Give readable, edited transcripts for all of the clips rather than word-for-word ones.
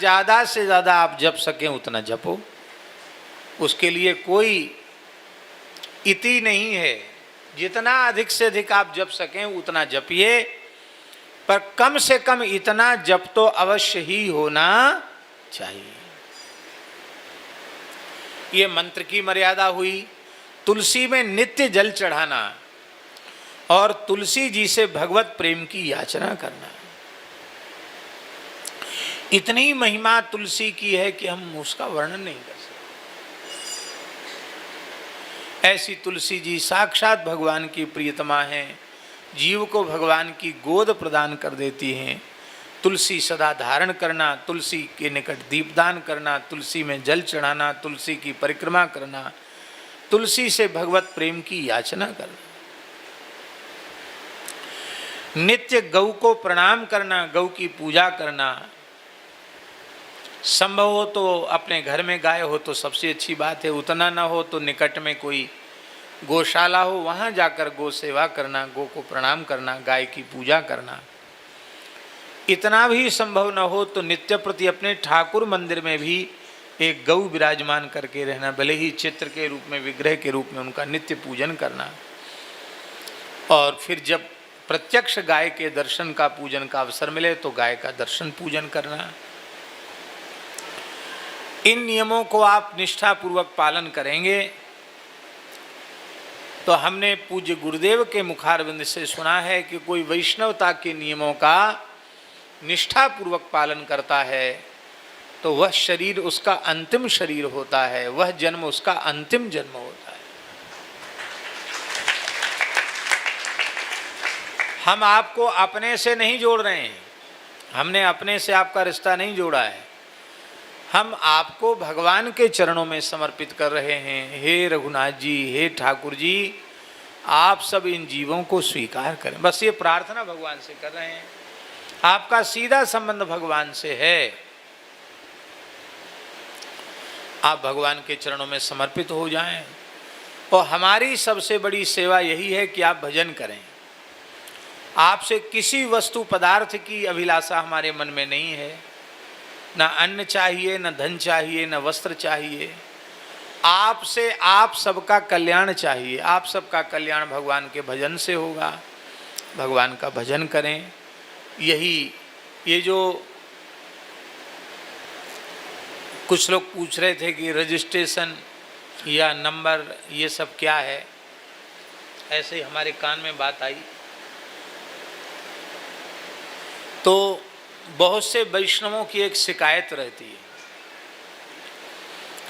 ज़्यादा से ज़्यादा आप जप सकें उतना जपो, उसके लिए कोई इति नहीं है। जितना अधिक से अधिक आप जप सकें उतना जपिए, पर कम से कम इतना जप तो अवश्य ही होना चाहिए। ये मंत्र की मर्यादा हुई। तुलसी में नित्य जल चढ़ाना और तुलसी जी से भगवत प्रेम की याचना करना, इतनी महिमा तुलसी की है कि हम उसका वर्णन नहीं कर सकते। ऐसी तुलसी जी साक्षात भगवान की प्रियतमा हैं, जीव को भगवान की गोद प्रदान कर देती हैं। तुलसी सदा धारण करना, तुलसी के निकट दीपदान करना, तुलसी में जल चढ़ाना, तुलसी की परिक्रमा करना, तुलसी से भगवत प्रेम की याचना करना, नित्य गौ को प्रणाम करना, गौ की पूजा करना। संभव हो तो अपने घर में गाय हो तो सबसे अच्छी बात है, उतना ना हो तो निकट में कोई गौशाला हो, वहाँ जाकर गौ सेवा करना, गौ को प्रणाम करना, गाय की पूजा करना। इतना भी संभव न हो तो नित्य प्रति अपने ठाकुर मंदिर में भी एक गौ विराजमान करके रहना, भले ही चित्र के रूप में, विग्रह के रूप में उनका नित्य पूजन करना। और फिर जब प्रत्यक्ष गाय के दर्शन का, पूजन का अवसर मिले तो गाय का दर्शन पूजन करना। इन नियमों को आप निष्ठापूर्वक पालन करेंगे तो हमने पूज्य गुरुदेव के मुखारविंद से सुना है कि कोई वैष्णवता के नियमों का निष्ठापूर्वक पालन करता है तो वह शरीर उसका अंतिम शरीर होता है, वह जन्म उसका अंतिम जन्म होता है। हम आपको अपने से नहीं जोड़ रहे हैं, हमने अपने से आपका रिश्ता नहीं जोड़ा है, हम आपको भगवान के चरणों में समर्पित कर रहे हैं। हे रघुनाथ जी, हे ठाकुर जी, आप सब इन जीवों को स्वीकार करें। बस ये प्रार्थना भगवान से कर रहे हैं। आपका सीधा संबंध भगवान से है, आप भगवान के चरणों में समर्पित हो जाएं। और हमारी सबसे बड़ी सेवा यही है कि आप भजन करें। आपसे किसी वस्तु पदार्थ की अभिलाषा हमारे मन में नहीं है, न अन्न चाहिए, न धन चाहिए, न वस्त्र चाहिए। आपसे आप सबका कल्याण चाहिए। आप सबका कल्याण भगवान के भजन से होगा। भगवान का भजन करें। यही ये जो कुछ लोग पूछ रहे थे कि रजिस्ट्रेशन या नंबर ये सब क्या है, ऐसे ही हमारे कान में बात आई तो बहुत से वैष्णवों की एक शिकायत रहती है।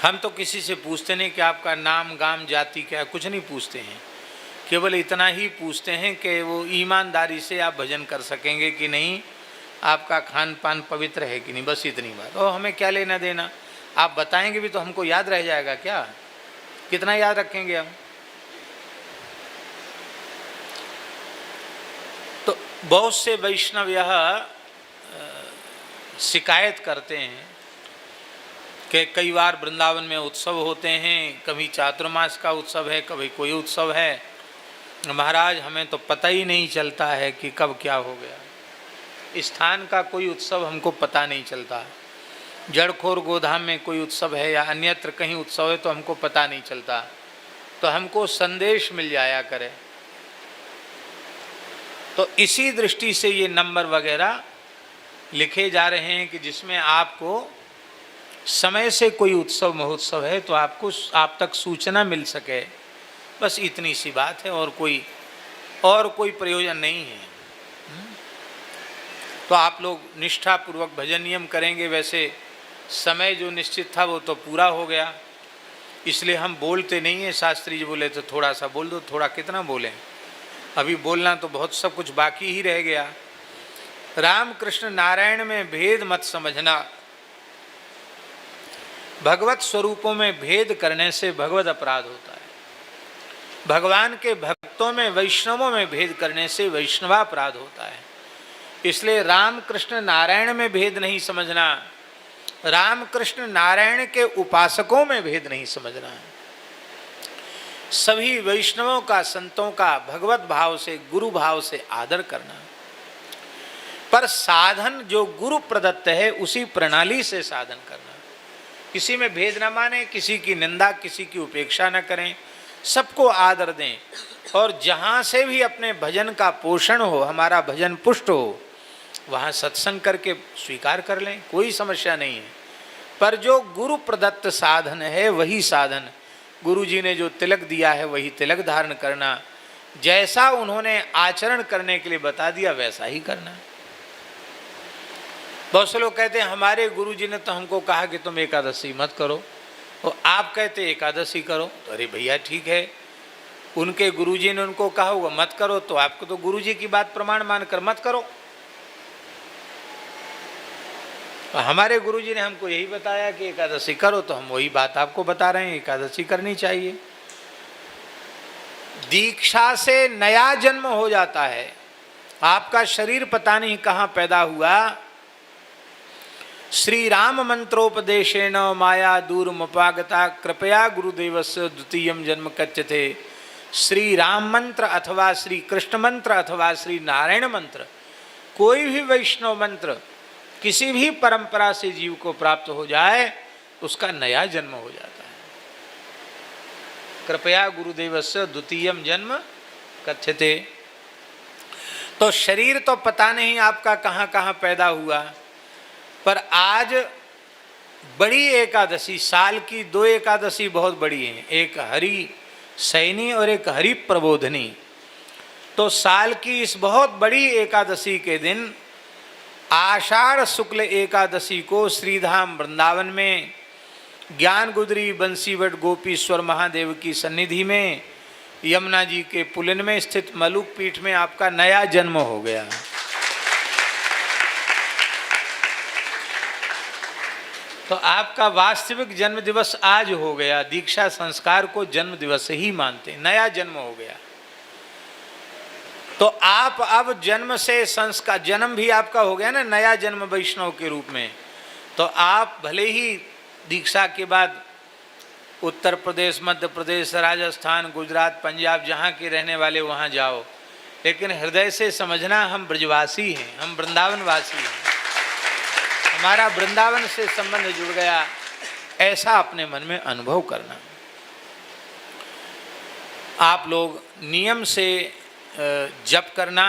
हम तो किसी से पूछते नहीं कि आपका नाम, गाम, जाति क्या है, कुछ नहीं पूछते हैं। केवल इतना ही पूछते हैं कि वो ईमानदारी से आप भजन कर सकेंगे कि नहीं, आपका खान पान पवित्र है कि नहीं, बस इतनी बात। और हमें क्या लेना देना, आप बताएंगे भी तो हमको याद रह जाएगा क्या, कितना याद रखेंगे हम। तो बहुत से वैष्णव यह शिकायत करते हैं कि कई बार वृंदावन में उत्सव होते हैं, कभी चातुर्मास का उत्सव है, कभी कोई उत्सव है, महाराज हमें तो पता ही नहीं चलता है कि कब क्या हो गया। स्थान का कोई उत्सव हमको पता नहीं चलता, जड़खोर गोधाम में कोई उत्सव है या अन्यत्र कहीं उत्सव है तो हमको पता नहीं चलता, तो हमको संदेश मिल जाया करे। तो इसी दृष्टि से ये नंबर वगैरह लिखे जा रहे हैं कि जिसमें आपको समय से कोई उत्सव महोत्सव है तो आपको आप तक सूचना मिल सके, बस इतनी सी बात है, और कोई प्रयोजन नहीं है। तो आप लोग निष्ठापूर्वक भजन नियम करेंगे। वैसे समय जो निश्चित था वो तो पूरा हो गया, इसलिए हम बोलते नहीं हैं। शास्त्री जी बोले तो थोड़ा सा बोल दो, थोड़ा कितना बोलें, अभी बोलना तो बहुत सब कुछ बाकी ही रह गया। राम कृष्ण नारायण में भेद मत समझना। भगवत स्वरूपों में भेद करने से भगवत अपराध होता है। भगवान के भक्तों में, वैष्णवों में भेद करने से वैष्णवापराध होता है। इसलिए राम कृष्ण नारायण में भेद नहीं समझना, राम कृष्ण नारायण के उपासकों में भेद नहीं समझना है। सभी वैष्णवों का, संतों का भगवत भाव से, गुरु भाव से आदर करना। पर साधन जो गुरु प्रदत्त है उसी प्रणाली से साधन करना। किसी में भेद न माने, किसी की निंदा, किसी की उपेक्षा न करें, सबको आदर दें, और जहाँ से भी अपने भजन का पोषण हो, हमारा भजन पुष्ट हो, वहाँ सत्संग करके स्वीकार कर लें, कोई समस्या नहीं है। पर जो गुरु प्रदत्त साधन है वही साधन, गुरु जी ने जो तिलक दिया है वही तिलक धारण करना, जैसा उन्होंने आचरण करने के लिए बता दिया वैसा ही करना। बहुत से लोग कहते हैं हमारे गुरु जी ने तो हमको कहा कि तुम एकादशी मत करो, और आप कहते एकादशी करो। तो अरे भैया ठीक है, उनके गुरु जी ने उनको कहा होगा मत करो, तो आपको तो गुरु जी की बात प्रमाण मानकर मत करो। तो हमारे गुरु जी ने हमको यही बताया कि एकादशी करो, तो हम वही बात आपको बता रहे हैं, एकादशी करनी चाहिए। दीक्षा से नया जन्म हो जाता है। आपका शरीर पता नहीं कहाँ पैदा हुआ। श्री राम मंत्रोपदेशेन माया दूरमुपागता कृपया गुरुदेवस्य द्वितीयम जन्म कथ्यते। श्री राम मंत्र अथवा श्री कृष्ण मंत्र अथवा श्री नारायण मंत्र, कोई भी वैष्णव मंत्र किसी भी परंपरा से जीव को प्राप्त हो जाए, उसका नया जन्म हो जाता है। कृपया गुरुदेवस्य द्वितीयम जन्म कथ्यते। तो शरीर तो पता नहीं आपका कहाँ कहाँ पैदा हुआ, पर आज बड़ी एकादशी, साल की 2 एकादशी बहुत बड़ी हैं, एक हरि शयनी और एक हरि प्रबोधनी। तो साल की इस बहुत बड़ी एकादशी के दिन आषाढ़ शुक्ल एकादशी को श्रीधाम वृंदावन में ज्ञान गुदरी बंसीवट गोपीश्वर महादेव की सन्निधि में यमुना जी के पुलिन में स्थित मलुक पीठ में आपका नया जन्म हो गया। तो आपका वास्तविक जन्म दिवस आज हो गया। दीक्षा संस्कार को जन्म दिवस ही मानते, नया जन्म हो गया। तो आप अब जन्म से संस्कार, जन्म भी आपका हो गया ना नया जन्म वैष्णव के रूप में। तो आप भले ही दीक्षा के बाद उत्तर प्रदेश, मध्य प्रदेश, राजस्थान, गुजरात, पंजाब जहाँ के रहने वाले वहाँ जाओ, लेकिन हृदय से समझना हम ब्रजवासी हैं, हम वृंदावनवासी हैं, हमारा वृंदावन से संबंध जुड़ गया, ऐसा अपने मन में अनुभव करना। आप लोग नियम से जप करना।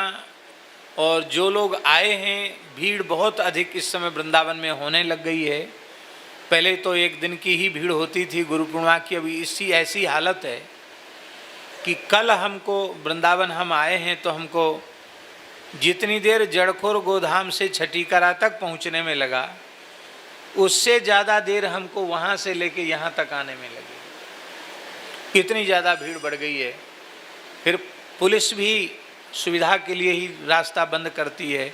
और जो लोग आए हैं, भीड़ बहुत अधिक इस समय वृंदावन में होने लग गई है। पहले तो 1 दिन की ही भीड़ होती थी गुरु पूर्णिमा की, अभी इसी ऐसी हालत है कि कल हमको वृंदावन हम आए हैं तो हमको जितनी देर जड़खोर गोधाम से छठीकरा तक पहुंचने में लगा, उससे ज़्यादा देर हमको वहाँ से लेके यहाँ तक आने में लगी। इतनी ज़्यादा भीड़ बढ़ गई है। फिर पुलिस भी सुविधा के लिए ही रास्ता बंद करती है,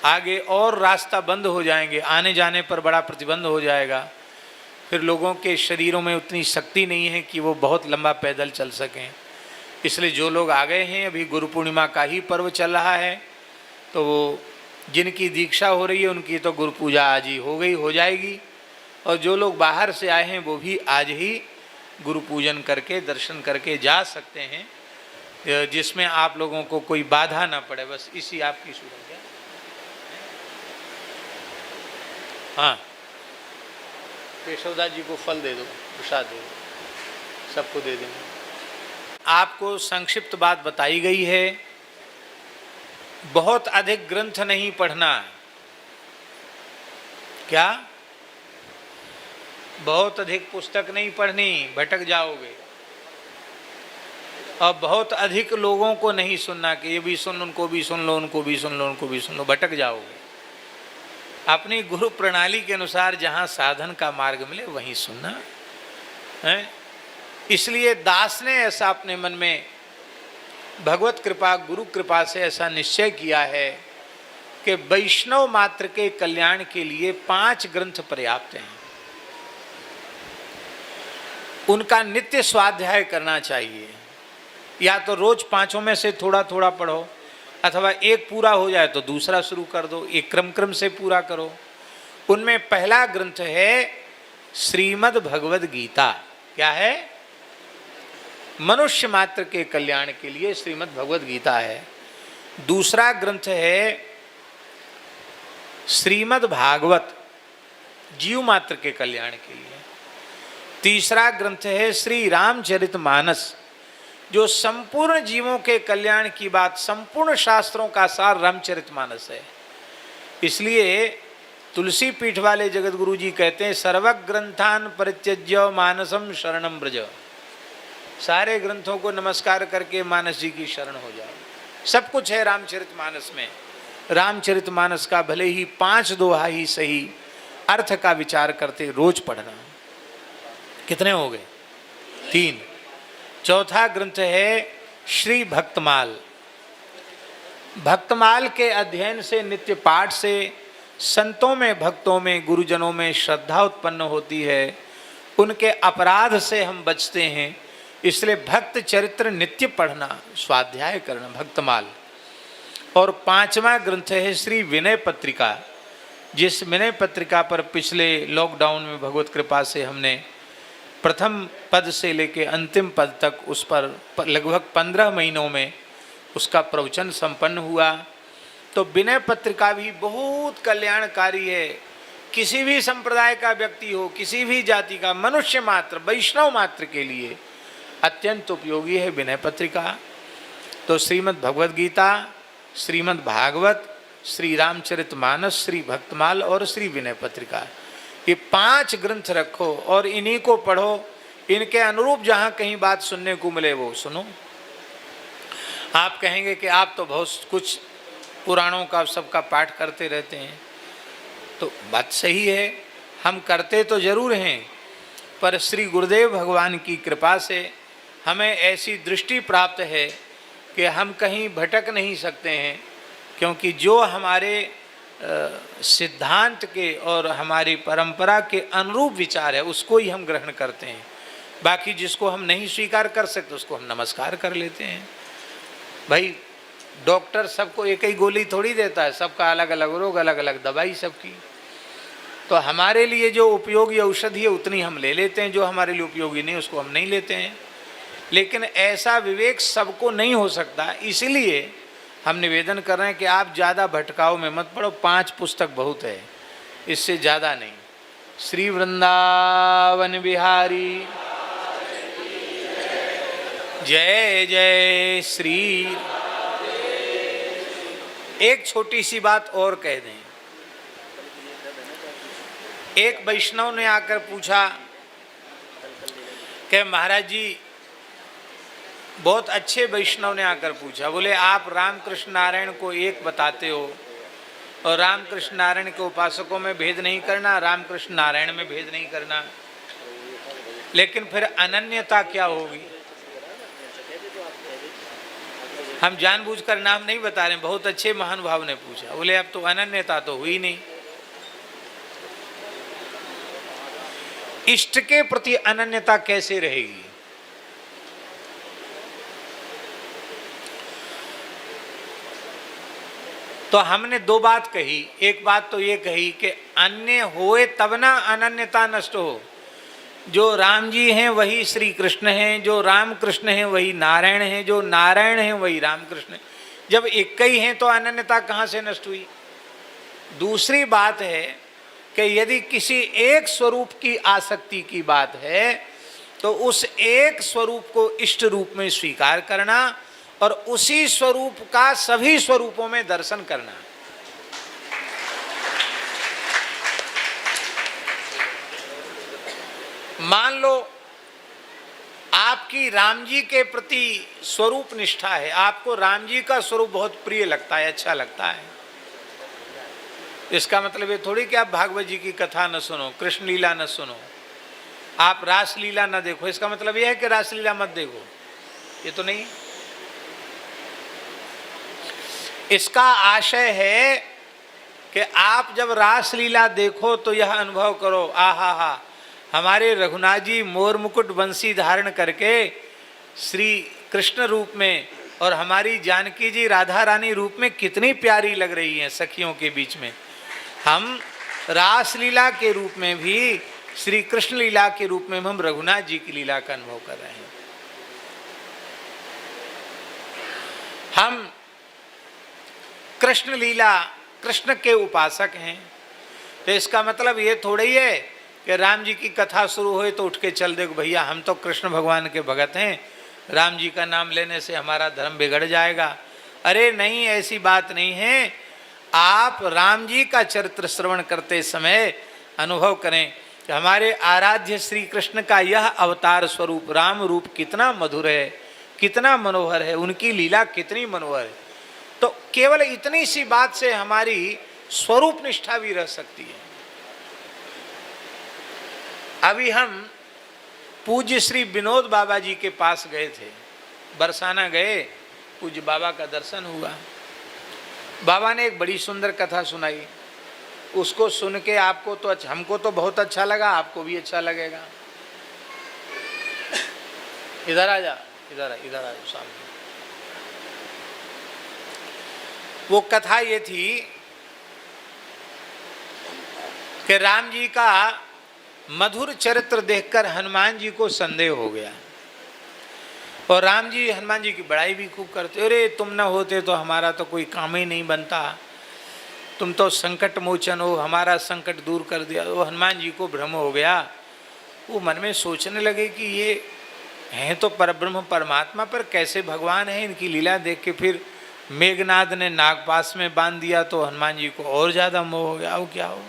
आगे और रास्ता बंद हो जाएंगे, आने जाने पर बड़ा प्रतिबंध हो जाएगा। फिर लोगों के शरीरों में उतनी शक्ति नहीं है कि वो बहुत लंबा पैदल चल सकें। इसलिए जो लोग आ गए हैं, अभी गुरु पूर्णिमा का ही पर्व चल रहा है, तो वो जिनकी दीक्षा हो रही है उनकी तो गुरु पूजा आज ही हो जाएगी। और जो लोग बाहर से आए हैं वो भी आज ही गुरु पूजन करके दर्शन करके जा सकते हैं, जिसमें आप लोगों को कोई बाधा ना पड़े। बस इसी आपकी सुविधा। हाँ, केशवदास जी को फल दे दो, प्रसाद दे दो, सबको दे देंगे। आपको संक्षिप्त बात बताई गई है। बहुत अधिक ग्रंथ नहीं पढ़ना। क्या? बहुत अधिक पुस्तक नहीं पढ़नी, भटक जाओगे। और बहुत अधिक लोगों को नहीं सुनना कि ये भी सुन, उनको भी सुन लो, उनको भी सुन लो, उनको भी सुन लो, भटक जाओगे। अपनी गुरु प्रणाली के अनुसार जहाँ साधन का मार्ग मिले वहीं सुनना है। इसलिए दास ने ऐसा अपने मन में भगवत कृपा, गुरु कृपा से ऐसा निश्चय किया है कि वैष्णव मात्र के कल्याण के लिए 5 ग्रंथ पर्याप्त हैं। उनका नित्य स्वाध्याय करना चाहिए। या तो रोज 5 में से थोड़ा थोड़ा पढ़ो, अथवा एक पूरा हो जाए तो दूसरा शुरू कर दो, एक क्रम से पूरा करो। उनमें पहला ग्रंथ है श्रीमद् भगवद गीता। क्या है? मनुष्य मात्र के कल्याण के लिए श्रीमद् भगवद गीता है। दूसरा ग्रंथ है श्रीमद् भागवत जीव मात्र के कल्याण के लिए। तीसरा ग्रंथ है श्री रामचरितमानस, जो संपूर्ण जीवों के कल्याण की बात, संपूर्ण शास्त्रों का सार रामचरितमानस है। इसलिए तुलसी पीठ वाले जगत गुरु जी कहते हैं सर्वग्रंथान परित्यज्य मानसम शरणम ब्रज। सारे ग्रंथों को नमस्कार करके मानस जी की शरण हो जाओ। सब कुछ है रामचरितमानस में। रामचरितमानस का भले ही 5 दोहा ही सही अर्थ का विचार करते रोज पढ़ना। कितने हो गए? 3। चौथा ग्रंथ है श्री भक्तमाल। भक्तमाल के अध्ययन से, नित्य पाठ से संतों में, भक्तों में, गुरुजनों में श्रद्धा उत्पन्न होती है, उनके अपराध से हम बचते हैं। इसलिए भक्त चरित्र नित्य पढ़ना, स्वाध्याय करना, भक्तमाल। और 5वां ग्रंथ है श्री विनय पत्रिका, जिस विनय पत्रिका पर पिछले लॉकडाउन में भगवत कृपा से हमने प्रथम पद से लेकर अंतिम पद तक उस पर लगभग 15 महीनों में उसका प्रवचन संपन्न हुआ। तो विनय पत्रिका भी बहुत कल्याणकारी है। किसी भी संप्रदाय का व्यक्ति हो, किसी भी जाति का, मनुष्य मात्र, वैष्णव मात्र के लिए अत्यंत उपयोगी है विनय पत्रिका। तो श्रीमद् भगवद गीता, श्रीमद् भागवत, श्री रामचरितमानस, श्री भक्तमाल और श्री विनय पत्रिका, ये 5 ग्रंथ रखो और इन्हीं को पढ़ो। इनके अनुरूप जहाँ कहीं बात सुनने को मिले वो सुनो। आप कहेंगे कि आप तो बहुत कुछ पुराणों का सबका पाठ करते रहते हैं, तो बात सही है, हम करते तो जरूर हैं, पर श्री गुरुदेव भगवान की कृपा से हमें ऐसी दृष्टि प्राप्त है कि हम कहीं भटक नहीं सकते हैं, क्योंकि जो हमारे सिद्धांत के और हमारी परंपरा के अनुरूप विचार है उसको ही हम ग्रहण करते हैं। बाकी जिसको हम नहीं स्वीकार कर सकते उसको हम नमस्कार कर लेते हैं। भाई डॉक्टर सबको एक ही गोली थोड़ी देता है, सबका अलग अलग रोग, अलग अलग दवाई सबकी। तो हमारे लिए जो उपयोगी औषधि है उतनी हम ले लेते हैं, जो हमारे लिए उपयोगी नहीं उसको हम नहीं लेते हैं। लेकिन ऐसा विवेक सबको नहीं हो सकता, इसलिए हम निवेदन कर रहे हैं कि आप ज़्यादा भटकाव में मत पड़ो। 5 पुस्तक बहुत है, इससे ज़्यादा नहीं। श्री वृंदावन बिहारी जय जय श्री। एक छोटी सी बात और कह दें। एक वैष्णव ने आकर पूछा कि महाराज जी, बहुत अच्छे वैष्णव ने आकर पूछा, बोले आप रामकृष्ण नारायण को एक बताते हो और रामकृष्ण नारायण के उपासकों में भेद नहीं करना, रामकृष्ण नारायण में भेद नहीं करना, लेकिन फिर अनन्यता क्या होगी? हम जानबूझकर नाम नहीं बता रहे, बहुत अच्छे महानुभाव ने पूछा। बोले अब तो अनन्यता तो हुई नहीं। इष्ट के प्रति अनन्यता कैसे रहेगी? तो हमने 2 बात कही। एक बात तो ये कही कि अन्य होए तब ना अनन्यता नष्ट हो। जो राम जी हैं वही श्री कृष्ण हैं, जो राम कृष्ण हैं वही नारायण हैं, जो नारायण हैं वही राम कृष्ण हैं। जब एक ही हैं तो अनन्यता कहाँ से नष्ट हुई? दूसरी बात है कि यदि किसी एक स्वरूप की आसक्ति की बात है तो उस एक स्वरूप को इष्ट रूप में स्वीकार करना और उसी स्वरूप का सभी स्वरूपों में दर्शन करना। मान लो आपकी राम जी के प्रति स्वरूप निष्ठा है, आपको राम जी का स्वरूप बहुत प्रिय लगता है, अच्छा लगता है। इसका मतलब ये थोड़ी कि आप भागवत जी की कथा न सुनो, कृष्ण लीला न सुनो, आप रास लीला न देखो। इसका मतलब यह है कि रास लीला मत देखो, ये तो नहीं। इसका आशय है कि आप जब रास लीला देखो तो यह अनुभव करो, आहा हा, हमारे रघुनाथ जी मोर मुकुट बंसी धारण करके श्री कृष्ण रूप में और हमारी जानकी जी राधा रानी रूप में कितनी प्यारी लग रही हैं सखियों के बीच में। हम रास लीला के रूप में भी, श्री कृष्ण लीला के रूप में हम रघुनाथ जी की लीला का अनुभव कर रहे हैं। हम कृष्ण लीला कृष्ण के उपासक हैं। तो इसका मतलब ये थोड़ा ही है कि राम जी की कथा शुरू हुई तो उठ के चल देखो भैया हम तो कृष्ण भगवान के भगत हैं, राम जी का नाम लेने से हमारा धर्म बिगड़ जाएगा। अरे नहीं, ऐसी बात नहीं है। आप राम जी का चरित्र श्रवण करते समय अनुभव करें कि हमारे आराध्य श्री कृष्ण का यह अवतार स्वरूप राम रूप कितना मधुर है, कितना मनोहर है, उनकी लीला कितनी मनोहर है। तो केवल इतनी सी बात से हमारी स्वरूप निष्ठा भी रह सकती है। अभी हम पूज्य श्री विनोद बाबा जी के पास गए थे, बरसाना गए, पूज्य बाबा का दर्शन हुआ। बाबा ने एक बड़ी सुंदर कथा सुनाई, उसको सुन के आपको तो अच्छा, हमको तो बहुत अच्छा लगा, आपको भी अच्छा लगेगा। इधर आ जा, इधर आ जा सामने। वो कथा ये थी कि राम जी का मधुर चरित्र देखकर हनुमान जी को संदेह हो गया और राम जी हनुमान जी की बड़ाई भी खूब करते। अरे तुम न होते तो हमारा तो कोई काम ही नहीं बनता, तुम तो संकट मोचन हो, हमारा संकट दूर कर दिया। वो हनुमान जी को भ्रम हो गया। वो मन में सोचने लगे कि ये हैं तो परब्रह्म परमात्मा, पर कैसे भगवान है। इनकी लीला देख के फिर मेघनाद ने नागपास में बांध दिया तो हनुमान जी को और ज़्यादा मोह हो गया। अब क्या हो।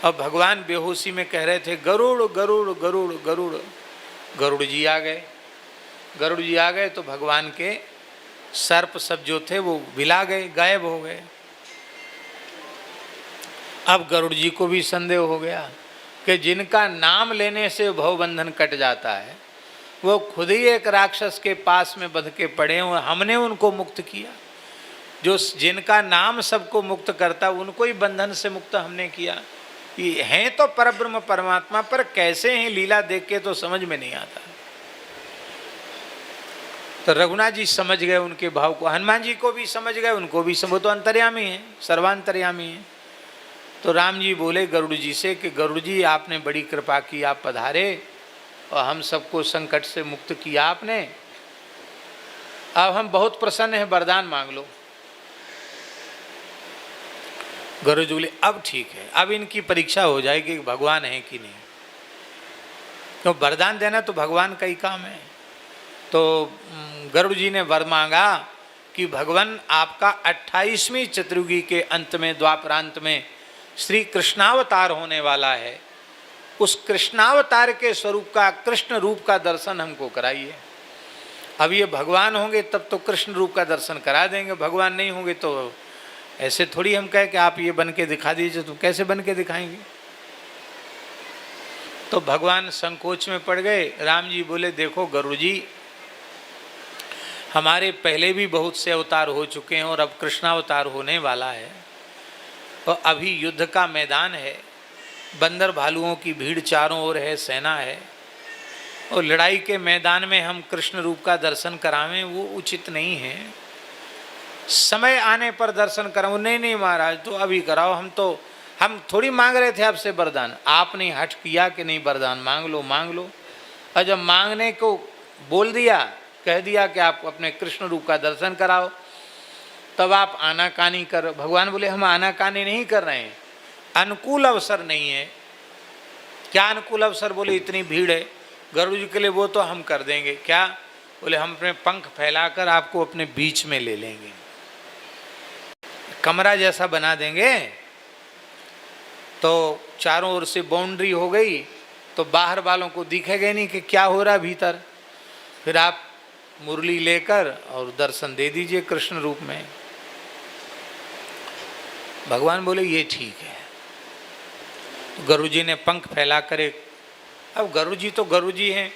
अब भगवान बेहोशी में कह रहे थे गरुड़ गरुड़ गरुड़ गरुड़। गरुड़ जी आ गए। गरुड़ जी आ गए तो भगवान के सर्प सब जो थे वो विला गए, गायब हो गए। अब गरुड़ जी को भी संदेह हो गया कि जिनका नाम लेने से भवबंधन कट जाता है वो खुद ही एक राक्षस के पास में बंध के पड़े और हमने उनको मुक्त किया। जो जिनका नाम सबको मुक्त करता उनको ही बंधन से मुक्त हमने किया। ये हैं तो परब्रह्म परमात्मा, पर कैसे हैं लीला देख के तो समझ में नहीं आता। तो रघुनाथ जी समझ गए उनके भाव को, हनुमान जी को भी समझ गए, उनको भी समझ, तो अंतर्यामी है, सर्वांतर्यामी है। तो राम जी बोले गरुड़ जी से कि गरुड़ जी आपने बड़ी कृपा की, आप पधारे और हम सबको संकट से मुक्त किया आपने। अब हम बहुत प्रसन्न हैं, वरदान मांग लो। गरुड़ जी बोले अब ठीक है, अब इनकी परीक्षा हो जाएगी कि भगवान है कि नहीं। तो वरदान देना तो भगवान का ही काम है। तो गरुड़ जी ने वर मांगा कि भगवान आपका 28वीं चतुर्युगी के अंत में, द्वापरांत में श्री कृष्णावतार होने वाला है। उस कृष्णावतार के स्वरूप का, कृष्ण रूप का दर्शन हमको कराइए। अब ये भगवान होंगे तब तो कृष्ण रूप का दर्शन करा देंगे, भगवान नहीं होंगे तो ऐसे थोड़ी हम कहें कि आप ये बन के दिखा दीजिए, तो कैसे बन के दिखाएंगे। तो भगवान संकोच में पड़ गए। राम जी बोले देखो गरुड़ जी, हमारे पहले भी बहुत से अवतार हो चुके हैं और अब कृष्णावतार होने वाला है और अभी युद्ध का मैदान है, बंदर भालुओं की भीड़ चारों ओर है, सेना है, और लड़ाई के मैदान में हम कृष्ण रूप का दर्शन करावें वो उचित नहीं है। समय आने पर दर्शन कराऊं। नहीं नहीं महाराज, तो अभी कराओ। हम थोड़ी मांग रहे थे आपसे वरदान, आपने हट किया कि नहीं वरदान मांग लो मांग लो। और जब मांगने को बोल दिया, कह दिया कि आप अपने कृष्ण रूप का दर्शन कराओ, तब आप आनाकानी कर। भगवान बोले हम आनाकानी नहीं कर रहे हैं, अनुकूल अवसर नहीं है। क्या अनुकूल अवसर? बोले इतनी भीड़ है। गरुड़ जी के लिए वो तो हम कर देंगे। क्या? बोले हम अपने पंख फैलाकर आपको अपने बीच में ले लेंगे, कमरा जैसा बना देंगे। तो चारों ओर से बाउंड्री हो गई तो बाहर वालों को दिखेगा नहीं कि क्या हो रहा भीतर। फिर आप मुरली लेकर और दर्शन दे दीजिए कृष्ण रूप में। भगवान बोले ये ठीक है। तो गरुड़ जी ने पंख फैला कर एक, अब गरुड़ जी तो गरुड़ जी हैं,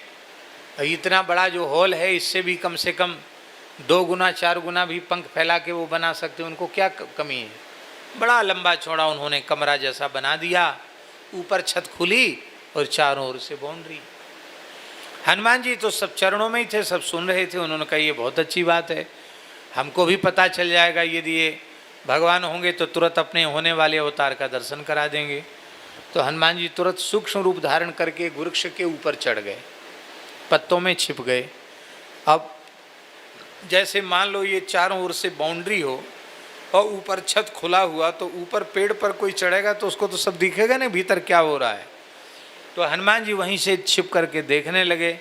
इतना बड़ा जो हॉल है इससे भी कम से कम 2 गुना 4 गुना भी पंख फैला के वो बना सकते, उनको क्या कमी है। बड़ा लंबा चौड़ा उन्होंने कमरा जैसा बना दिया, ऊपर छत खुली और चारों ओर से बाउंड्री। हनुमान जी तो सब चरणों में ही थे, सब सुन रहे थे। उन्होंने कहा ये बहुत अच्छी बात है, हमको भी पता चल जाएगा यदि ये भगवान होंगे तो तुरंत अपने होने वाले अवतार का दर्शन करा देंगे। तो हनुमान जी तुरंत सूक्ष्म रूप धारण करके वृक्ष के ऊपर चढ़ गए, पत्तों में छिप गए। अब जैसे मान लो ये चारों ओर से बाउंड्री हो और ऊपर छत खुला हुआ, तो ऊपर पेड़ पर कोई चढ़ेगा तो उसको तो सब दिखेगा नहीं भीतर क्या हो रहा है। तो हनुमान जी वहीं से छिप करके देखने लगे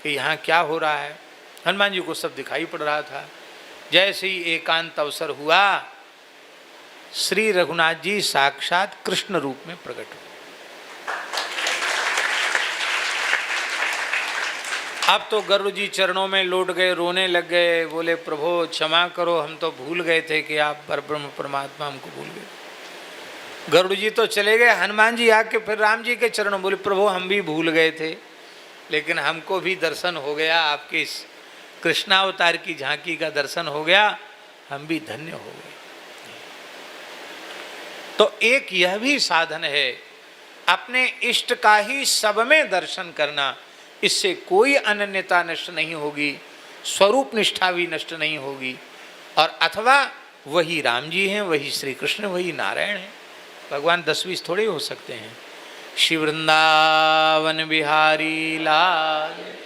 कि यहाँ क्या हो रहा है। हनुमान जी को सब दिखाई पड़ रहा था। जैसे ही एकांत अवसर हुआ, श्री रघुनाथ जी साक्षात कृष्ण रूप में प्रकट हुए। अब तो गरुड़ जी चरणों में लौट गए, रोने लग गए, बोले प्रभु क्षमा करो, हम तो भूल गए थे कि आप परब्रह्म परमात्मा हमको भूल गए। गरुड़ जी तो चले गए, हनुमान जी आके फिर राम जी के चरणों बोले प्रभु हम भी भूल गए थे, लेकिन हमको भी दर्शन हो गया, आपके इस कृष्णावतार की झांकी का दर्शन हो गया, हम भी धन्य हो गए। तो एक यह भी साधन है, अपने इष्ट का ही सब में दर्शन करना, इससे कोई अनन्यता नष्ट नहीं होगी, स्वरूप निष्ठा भी नष्ट नहीं होगी। और अथवा वही राम जी हैं, वही श्री कृष्ण, वही नारायण हैं। भगवान 10-20 थोड़े हो सकते हैं। श्री वृंदावन बिहारी लाल।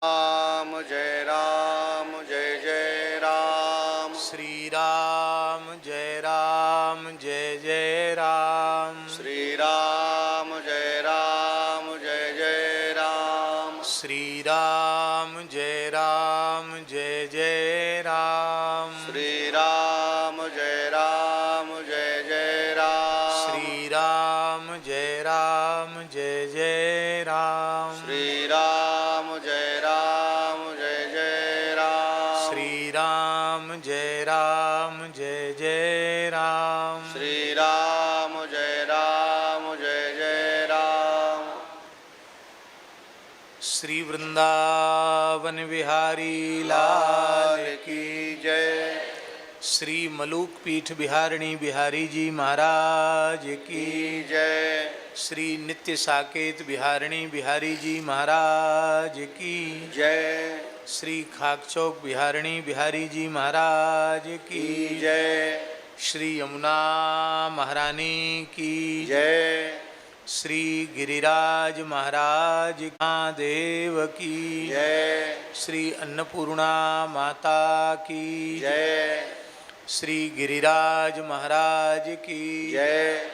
राम जय राम जय जय राम। श्री राम जय राम जय जय राम। श्री राम जय राम जय जय राम। श्री राम जय राम जय जय राम। श्री राम जय राम जय जय राम। श्री राम जय राम जय जय राम। श्री राम जय राम जय जय राम। श्री राम जय राम जय जय राम। श्री राम जय राम जय जय राम। श्री वृंदावन बिहारी लाल की जय। श्री मलूक पीठ बिहारिणी बिहारी जी महाराज की जय। श्री नित्य साकेत बिहारिणी बिहारी जी महाराज की जय। श्री खाकचौक बिहारिणी बिहारी जी महाराज की जय। श्री यमुना महारानी की जय। श्री गिरिराज महाराज महादेव की जय। श्री अन्नपूर्णा माता की जय। श्री गिरिराज महाराज की जय।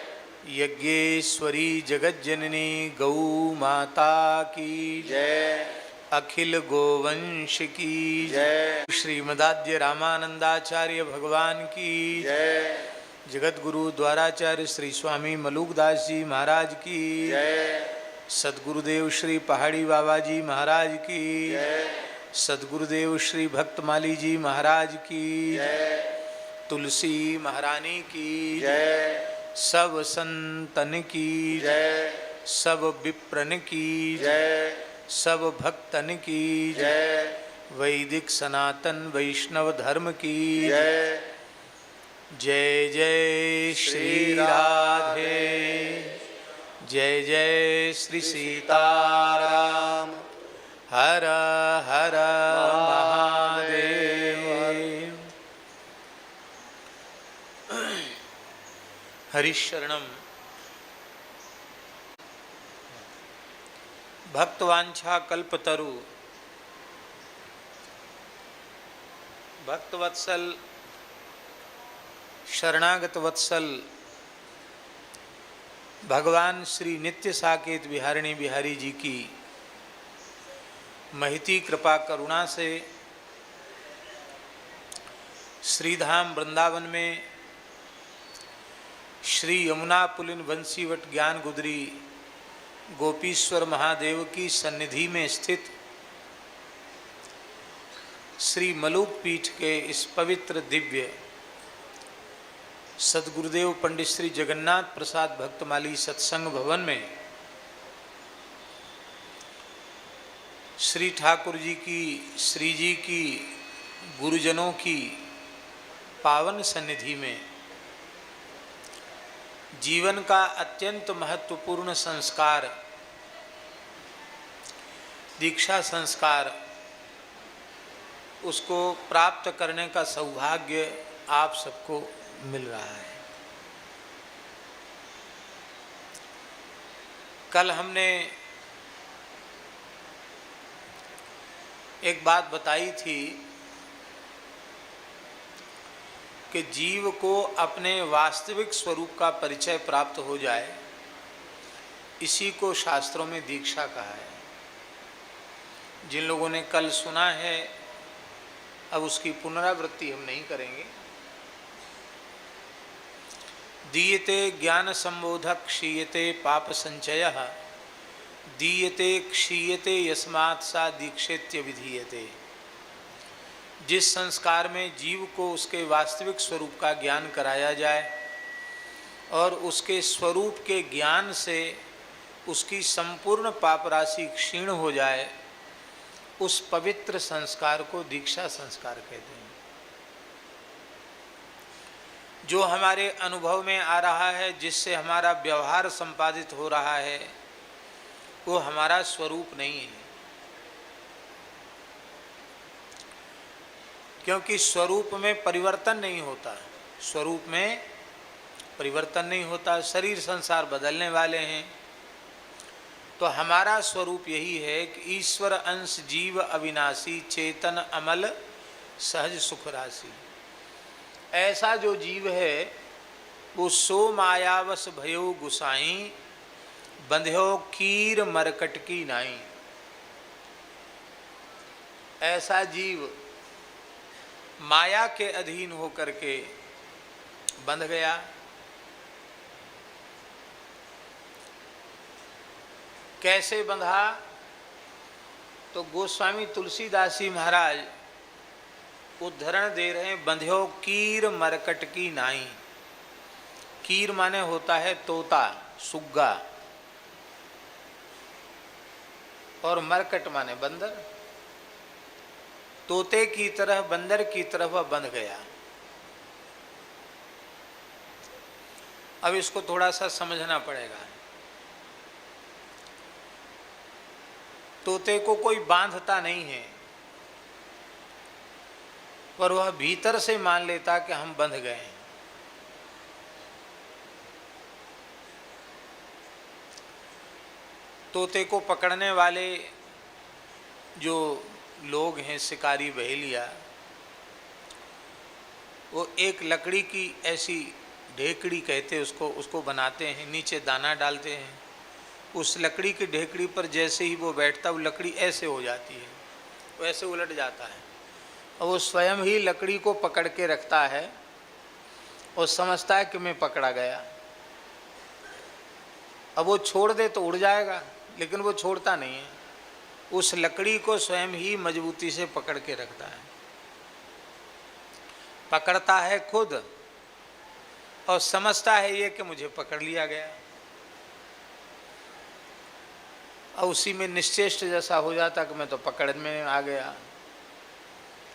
यज्ञेश्वरी जगज्जननी गौ माता की जय। अखिल गोवंश की जय। श्रीमदाद्य रामानंदाचार्य भगवान की जय। जगत गुरु द्वाराचार्य श्री स्वामी मलूकदास जी महाराज की जय। सदगुरुदेव श्री पहाड़ी बाबा जी महाराज की जय। सदगुरुदेव श्री भक्तमाली जी महाराज की जय। तुलसी महारानी की जय। सब संतन की जय। सब विप्रन की जय। सब भक्तन की जय। वैदिक सनातन वैष्णव धर्म की जय। जय जय श्री राधे, जय जय श्री सीताराम, हर हर महादेव। हरिशरणम। भक्तवांछा कल्पतरु। भक्तवत्सल शरणागत वत्सल भगवान श्री नित्य साकेत बिहारिणी बिहारी जी की महती कृपा करुणा से श्रीधाम वृंदावन में श्री यमुना पुलिन वंशीवट ज्ञान गुदरी गोपीश्वर महादेव की सन्निधि में स्थित श्री मलूक पीठ के इस पवित्र दिव्य सद्गुरुदेव पंडित श्री जगन्नाथ प्रसाद भक्तमाली सत्संग भवन में श्री ठाकुर जी की, श्री जी की, गुरुजनों की पावन सन्निधि में जीवन का अत्यंत महत्वपूर्ण संस्कार, दीक्षा संस्कार, उसको प्राप्त करने का सौभाग्य आप सबको मिल रहा है। कल हमने एक बात बताई थी कि जीव को अपने वास्तविक स्वरूप का परिचय प्राप्त हो जाए, इसी को शास्त्रों में दीक्षा कहा है। जिन लोगों ने कल सुना है, अब उसकी पुनरावृत्ति हम नहीं करेंगे। दीयते ज्ञान संबोधक क्षीयते पाप संचयः, दीयते क्षीयते यस्मात् सा दीक्षेत्य विधीयते। जिस संस्कार में जीव को उसके वास्तविक स्वरूप का ज्ञान कराया जाए और उसके स्वरूप के ज्ञान से उसकी संपूर्ण पाप राशि क्षीण हो जाए, उस पवित्र संस्कार को दीक्षा संस्कार कहते हैं। जो हमारे अनुभव में आ रहा है, जिससे हमारा व्यवहार संपादित हो रहा है, वो हमारा स्वरूप नहीं है। क्योंकि स्वरूप में परिवर्तन नहीं होता, स्वरूप में परिवर्तन नहीं होता। शरीर संसार बदलने वाले हैं, तो हमारा स्वरूप यही है कि ईश्वर अंश जीव अविनाशी, चेतन अमल सहज सुख राशि। ऐसा जो जीव है वो सो मायावश भयो गुसाई, बंध्यो कीर मरकट की नाई। ऐसा जीव माया के अधीन होकर के बंध गया। कैसे बंधा? तो गोस्वामी तुलसीदास जी महाराज उद्धरण दे रहे हैं, बंध्यो कीर मरकट की नाई। कीर माने होता है तोता, सुग्गा, और मरकट माने बंदर। तोते की तरह, बंदर की तरह वह बंध गया। अब इसको थोड़ा सा समझना पड़ेगा। तोते को कोई बांधता नहीं है, पर वह भीतर से मान लेता कि हम बंध गए हैं। तोते को पकड़ने वाले जो लोग हैं, शिकारी बहेलिया, वो एक लकड़ी की ऐसी ढेकड़ी कहते उसको बनाते हैं, नीचे दाना डालते हैं। उस लकड़ी की ढेकड़ी पर जैसे ही वो बैठता, वो लकड़ी ऐसे हो जाती है, वो ऐसे उलट जाता है, और वो स्वयं ही लकड़ी को पकड़ के रखता है और समझता है कि मैं पकड़ा गया। अब वो छोड़ दे तो उड़ जाएगा, लेकिन वो छोड़ता नहीं है, उस लकड़ी को स्वयं ही मजबूती से पकड़ के रखता है। पकड़ता है खुद और समझता है ये कि मुझे पकड़ लिया गया, और उसी में निश्चेष्ट जैसा हो जाता कि मैं तो पकड़ में आ गया।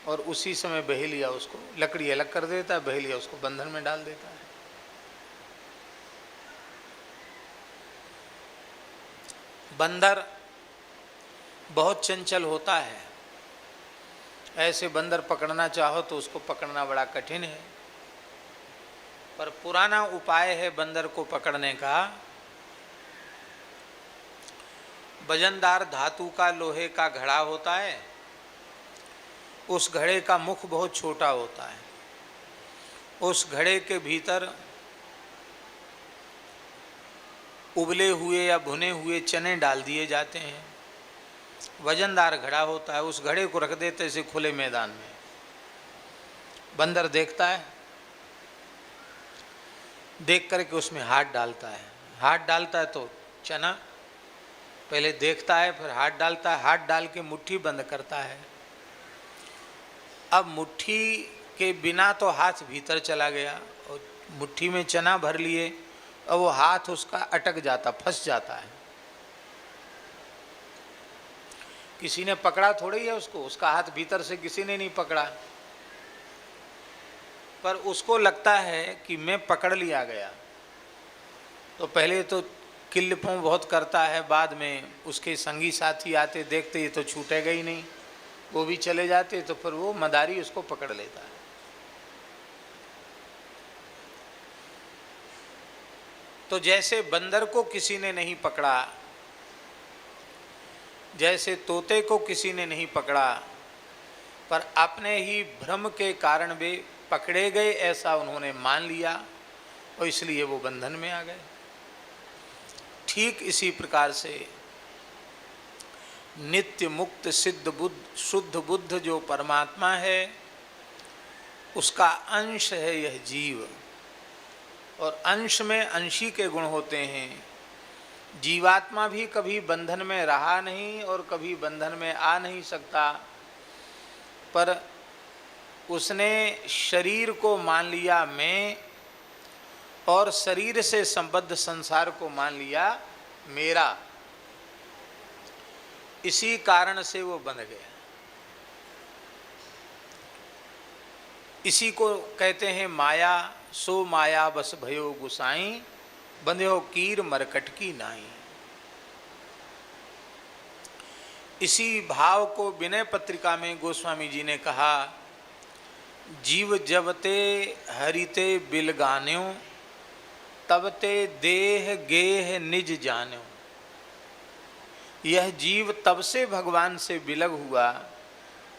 और उसी समय बहेलिया उसको लकड़ी अलग कर देता है, बहेलिया उसको बंधन में डाल देता है। बंदर बहुत चंचल होता है, ऐसे बंदर पकड़ना चाहो तो उसको पकड़ना बड़ा कठिन है। पर पुराना उपाय है बंदर को पकड़ने का। वजनदार धातु का, लोहे का घड़ा होता है, उस घड़े का मुख बहुत छोटा होता है। उस घड़े के भीतर उबले हुए या भुने हुए चने डाल दिए जाते हैं। वजनदार घड़ा होता है, उस घड़े को रख देते इसे खुले मैदान में। बंदर देखता है, देख करके उसमें हाथ डालता है। हाथ डालता है तो चना पहले देखता है, फिर हाथ डालता है। हाथ डाल के मुट्ठी बंद करता है अब मुट्ठी के बिना तो हाथ भीतर चला गया और मुट्ठी में चना भर लिए और वो हाथ उसका अटक जाता, फंस जाता है। किसी ने पकड़ा थोड़ी है उसको, उसका हाथ भीतर से किसी ने नहीं पकड़ा, पर उसको लगता है कि मैं पकड़ लिया गया। तो पहले तो किल्लपों बहुत करता है, बाद में उसके संगी साथी आते, देखते ये तो छूटेगा ही नहीं, वो भी चले जाते, तो फिर वो मदारी उसको पकड़ लेता है। तो जैसे बंदर को किसी ने नहीं पकड़ा, जैसे तोते को किसी ने नहीं पकड़ा, पर अपने ही भ्रम के कारण वे पकड़े गए ऐसा उन्होंने मान लिया और इसलिए वो बंधन में आ गए। ठीक इसी प्रकार से नित्य मुक्त सिद्ध बुद्ध शुद्ध बुद्ध जो परमात्मा है, उसका अंश है यह जीव, और अंश में अंशी के गुण होते हैं। जीवात्मा भी कभी बंधन में रहा नहीं और कभी बंधन में आ नहीं सकता, पर उसने शरीर को मान लिया मैं, और शरीर से संबद्ध संसार को मान लिया मेरा। इसी कारण से वो बंध गया। इसी को कहते हैं माया, सो माया बस भयो गुसाई, बंध्यो कीर मरकट की नाई। इसी भाव को विनय पत्रिका में गोस्वामी जी ने कहा, जीव जबते हरिते बिल गान्यो, तबते देह गेह निज जान्यो। यह जीव तब से भगवान से विलग हुआ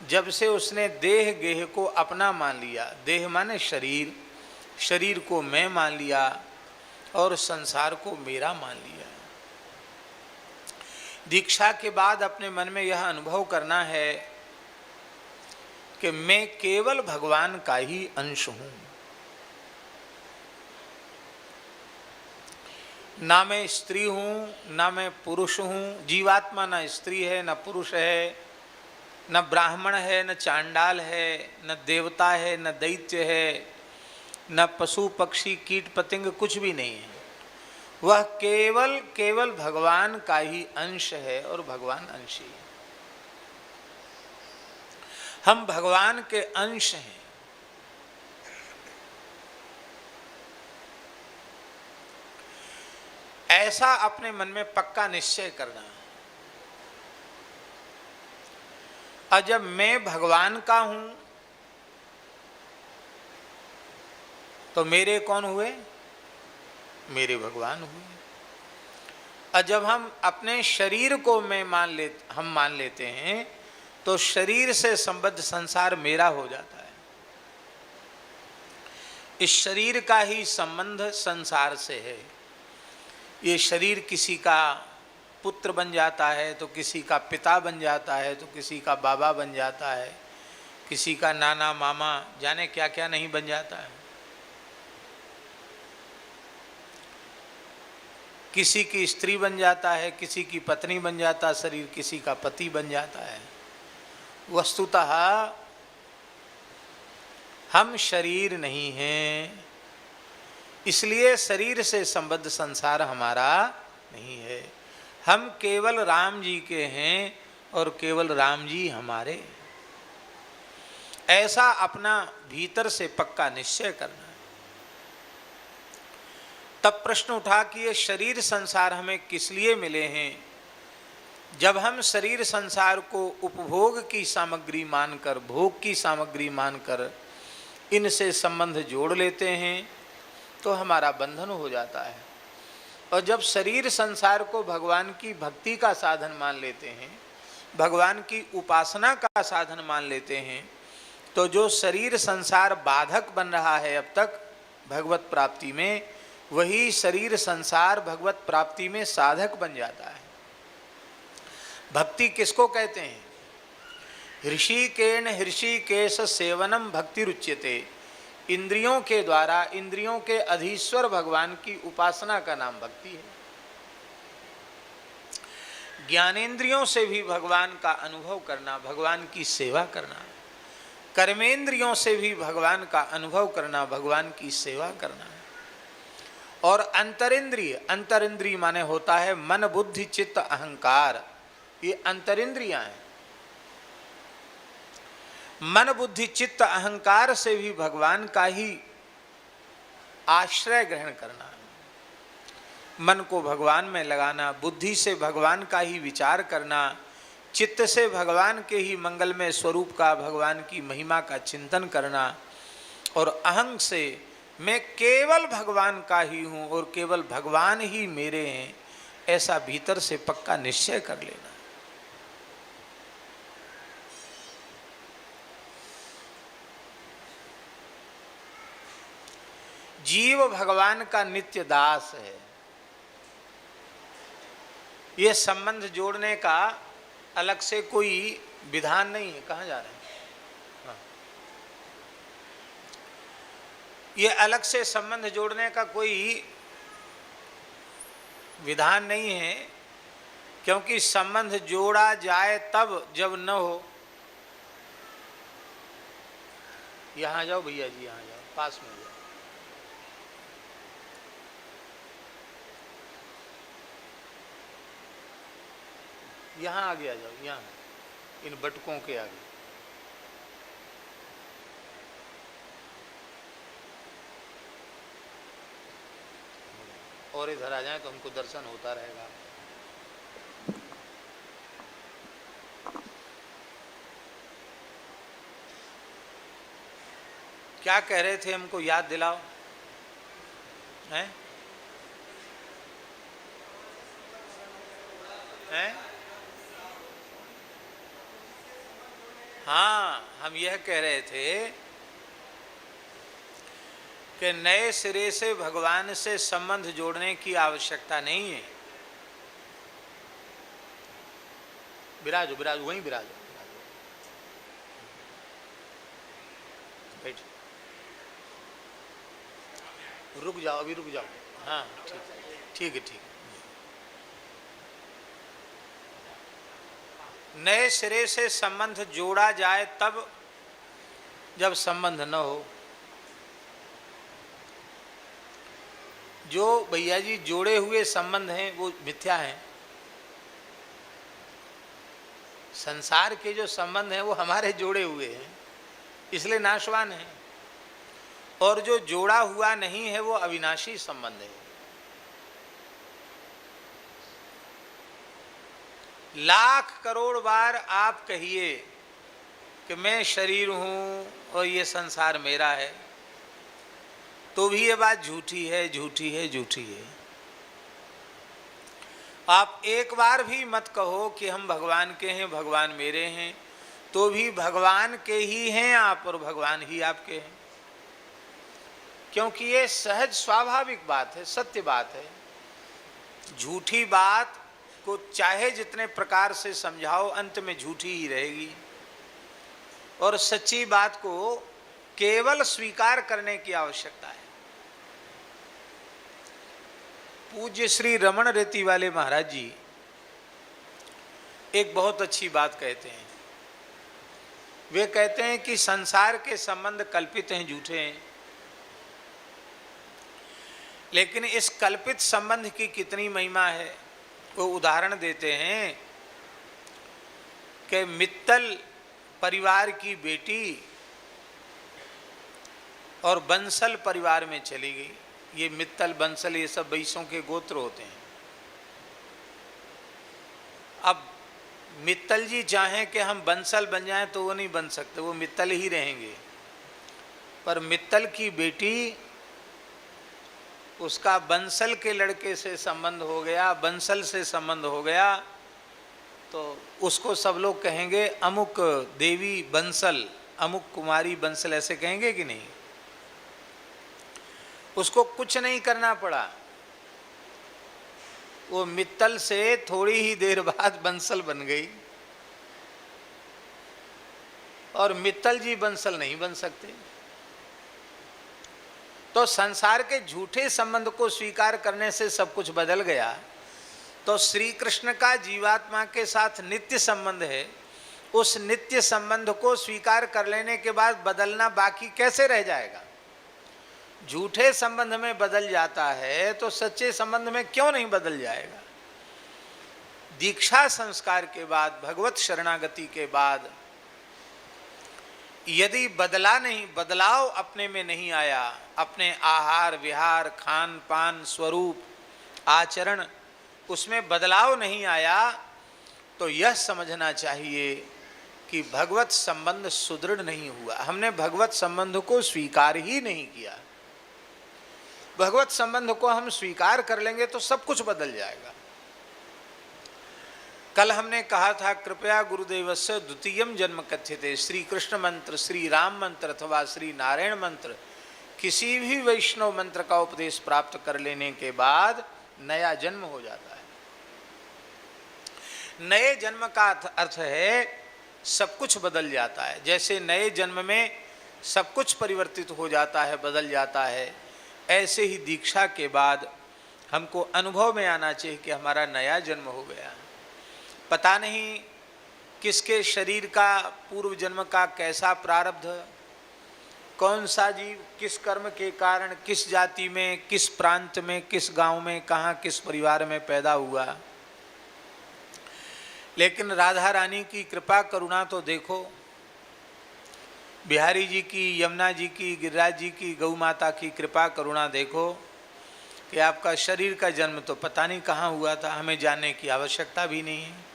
जब से उसने देह गेह को अपना मान लिया। देह माने शरीर, शरीर को मैं मान लिया और संसार को मेरा मान लिया। दीक्षा के बाद अपने मन में यह अनुभव करना है कि मैं केवल भगवान का ही अंश हूं। ना मैं स्त्री हूं, ना मैं पुरुष हूं। जीवात्मा ना स्त्री है, ना पुरुष है, न ब्राह्मण है, न चांडाल है, न देवता है, न दैत्य है, न पशु पक्षी कीट पतंग, कुछ भी नहीं है। वह केवल केवल भगवान का ही अंश है और भगवान अंशी है। हम भगवान के अंश हैं। ऐसा अपने मन में पक्का निश्चय करना। और जब मैं भगवान का हूं तो मेरे कौन हुए? मेरे भगवान हुए। और जब हम अपने शरीर को मैं मान लेते हैं तो शरीर से संबद्ध संसार मेरा हो जाता है। इस शरीर का ही संबंध संसार से है। ये शरीर किसी का पुत्र बन जाता है तो किसी का पिता बन जाता है, तो किसी का बाबा बन जाता है, किसी का नाना मामा, जाने क्या क्या नहीं बन जाता है। किसी की स्त्री बन जाता है, किसी की पत्नी बन जाता है शरीर, किसी का पति बन जाता है। वस्तुतः हम शरीर नहीं हैं, इसलिए शरीर से संबद्ध संसार हमारा नहीं है। हम केवल राम जी के हैं और केवल राम जी हमारे। ऐसा अपना भीतर से पक्का निश्चय करना। तब प्रश्न उठा कि ये शरीर संसार हमें किस लिए मिले हैं। जब हम शरीर संसार को उपभोग की सामग्री मानकर, भोग की सामग्री मानकर इनसे संबंध जोड़ लेते हैं तो हमारा बंधन हो जाता है। और जब शरीर संसार को भगवान की भक्ति का साधन मान लेते हैं, भगवान की उपासना का साधन मान लेते हैं, तो जो शरीर संसार बाधक बन रहा है अब तक भगवत प्राप्ति में, वही शरीर संसार भगवत प्राप्ति में साधक बन जाता है। भक्ति किसको कहते हैं? ऋषिकेन हृषिकेश सेवनम भक्ति रुच्यते। इंद्रियों के द्वारा, इंद्रियों के अधीश्वर भगवान की उपासना का नाम भक्ति है। ज्ञानेंद्रियों से भी भगवान का अनुभव करना, भगवान की सेवा करना, कर्मेंद्रियों से भी भगवान का अनुभव करना, भगवान की सेवा करना है। और अंतरिंद्रिय, अंतरिंद्रिय माने होता है मन बुद्धि चित्त अहंकार, ये अंतरिंद्रियां हैं। मन बुद्धि चित्त अहंकार से भी भगवान का ही आश्रय ग्रहण करना, मन को भगवान में लगाना, बुद्धि से भगवान का ही विचार करना, चित्त से भगवान के ही मंगलमय स्वरूप का, भगवान की महिमा का चिंतन करना, और अहंग से मैं केवल भगवान का ही हूँ और केवल भगवान ही मेरे हैं, ऐसा भीतर से पक्का निश्चय कर लेना। जीव भगवान का नित्य दास है। ये संबंध जोड़ने का अलग से कोई विधान नहीं है। कहाँ जा रहे हैं? हाँ। ये अलग से संबंध जोड़ने का कोई विधान नहीं है, क्योंकि संबंध जोड़ा जाए तब जब न हो। यहाँ जाओ भैया जी, यहाँ जाओ, पास में जाओ। यहाँ आगे आ जाओ, यहाँ इन बटकों के आगे। और इधर आ जाए तो हमको दर्शन होता रहेगा। क्या कह रहे थे, हमको याद दिलाओ। हैं? हैं? हाँ, हम यह कह रहे थे कि नए सिरे से भगवान से संबंध जोड़ने की आवश्यकता नहीं है। विराजो विराजो, वहीं विराजो, बैठ, रुक जाओ, अभी रुक जाओ। हाँ ठीक, ठीक है, ठीक है। नए सिरे से संबंध जोड़ा जाए तब जब संबंध न हो। जो भैया जी जोड़े हुए संबंध हैं वो मिथ्या हैं। संसार के जो संबंध हैं वो हमारे जोड़े हुए हैं, इसलिए नाशवान हैं। और जो जोड़ा हुआ नहीं है वो अविनाशी संबंध है। लाख करोड़ बार आप कहिए कि मैं शरीर हूँ और ये संसार मेरा है, तो भी ये बात झूठी है, झूठी है, झूठी है। आप एक बार भी मत कहो कि हम भगवान के हैं, भगवान मेरे हैं, तो भी भगवान के ही हैं आप और भगवान ही आपके हैं। क्योंकि ये सहज स्वाभाविक बात है, सत्य बात है। झूठी बात को चाहे जितने प्रकार से समझाओ, अंत में झूठी ही रहेगी। और सच्ची बात को केवल स्वीकार करने की आवश्यकता है। पूज्य श्री रमण रेती वाले महाराज जी एक बहुत अच्छी बात कहते हैं। वे कहते हैं कि संसार के संबंध कल्पित हैं, झूठे हैं, लेकिन इस कल्पित संबंध की कितनी महिमा है। वो उदाहरण देते हैं कि मित्तल परिवार की बेटी और बंसल परिवार में चली गई। ये मित्तल बंसल ये सब वैश्यों के गोत्र होते हैं। अब मित्तल जी चाहें कि हम बंसल बन जाएं तो वो नहीं बन सकते, वो मित्तल ही रहेंगे। पर मित्तल की बेटी, उसका बंसल के लड़के से संबंध हो गया, बंसल से संबंध हो गया, तो उसको सब लोग कहेंगे अमुक देवी बंसल, अमुक कुमारी बंसल, ऐसे कहेंगे कि नहीं। उसको कुछ नहीं करना पड़ा, वो मित्तल से थोड़ी ही देर बाद बंसल बन गई। और मित्तल जी बंसल नहीं बन सकते। तो संसार के झूठे संबंध को स्वीकार करने से सब कुछ बदल गया। तो श्री कृष्ण का जीवात्मा के साथ नित्य संबंध है उस नित्य संबंध को स्वीकार कर लेने के बाद बदलना बाकी कैसे रह जाएगा? झूठे संबंध में बदल जाता है तो सच्चे संबंध में क्यों नहीं बदल जाएगा? दीक्षा संस्कार के बाद, भगवत शरणागति के बाद यदि बदलाव अपने में नहीं आया, अपने आहार विहार खान पान स्वरूप आचरण उसमें बदलाव नहीं आया, तो यह समझना चाहिए कि भगवत संबंध सुदृढ़ नहीं हुआ। हमने भगवत संबंध को स्वीकार ही नहीं किया। भगवत संबंध को हम स्वीकार कर लेंगे तो सब कुछ बदल जाएगा। कल हमने कहा था कृपया गुरुदेवस्य द्वितीयम जन्म कथ्यते। श्री कृष्ण मंत्र, श्री राम मंत्र अथवा श्री नारायण मंत्र, किसी भी वैष्णव मंत्र का उपदेश प्राप्त कर लेने के बाद नया जन्म हो जाता है। नए जन्म का अर्थ है सब कुछ बदल जाता है। जैसे नए जन्म में सब कुछ परिवर्तित हो जाता है, बदल जाता है, ऐसे ही दीक्षा के बाद हमको अनुभव में आना चाहिए कि हमारा नया जन्म हो गया। पता नहीं किसके शरीर का पूर्व जन्म का कैसा प्रारब्ध, कौन सा जीव किस कर्म के कारण किस जाति में, किस प्रांत में, किस गांव में, कहाँ किस परिवार में पैदा हुआ। लेकिन राधा रानी की कृपा करुणा तो देखो, बिहारी जी की, यमुना जी की, गिरिराज जी की, गौ माता की कृपा करुणा देखो कि आपका शरीर का जन्म तो पता नहीं कहाँ हुआ था, हमें जानने की आवश्यकता भी नहीं है,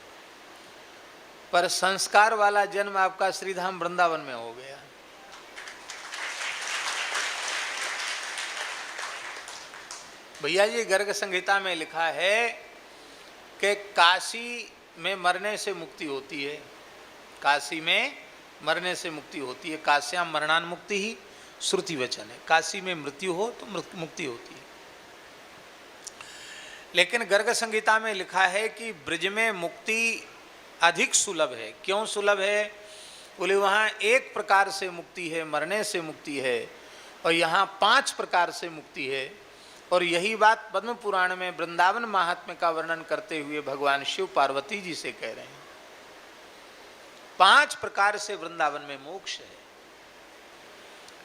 पर संस्कार वाला जन्म आपका श्रीधाम वृंदावन में हो गया। भैया जी गर्ग संहिता में लिखा है कि काशी में मरने से मुक्ति होती है, काशी में मरने से मुक्ति होती है। काश्याम मरणान मुक्ति ही श्रुति वचन है। काशी में मृत्यु हो तो मुक्ति होती है। लेकिन गर्ग संहिता में लिखा है कि ब्रज में मुक्ति अधिक सुलभ है। क्यों सुलभ है? बोले वहाँ एक प्रकार से मुक्ति है, मरने से मुक्ति है, और यहाँ 5 प्रकार से मुक्ति है। और यही बात पद्म पुराण में वृंदावन महात्म्य का वर्णन करते हुए भगवान शिव पार्वती जी से कह रहे हैं। 5 प्रकार से वृंदावन में मोक्ष है।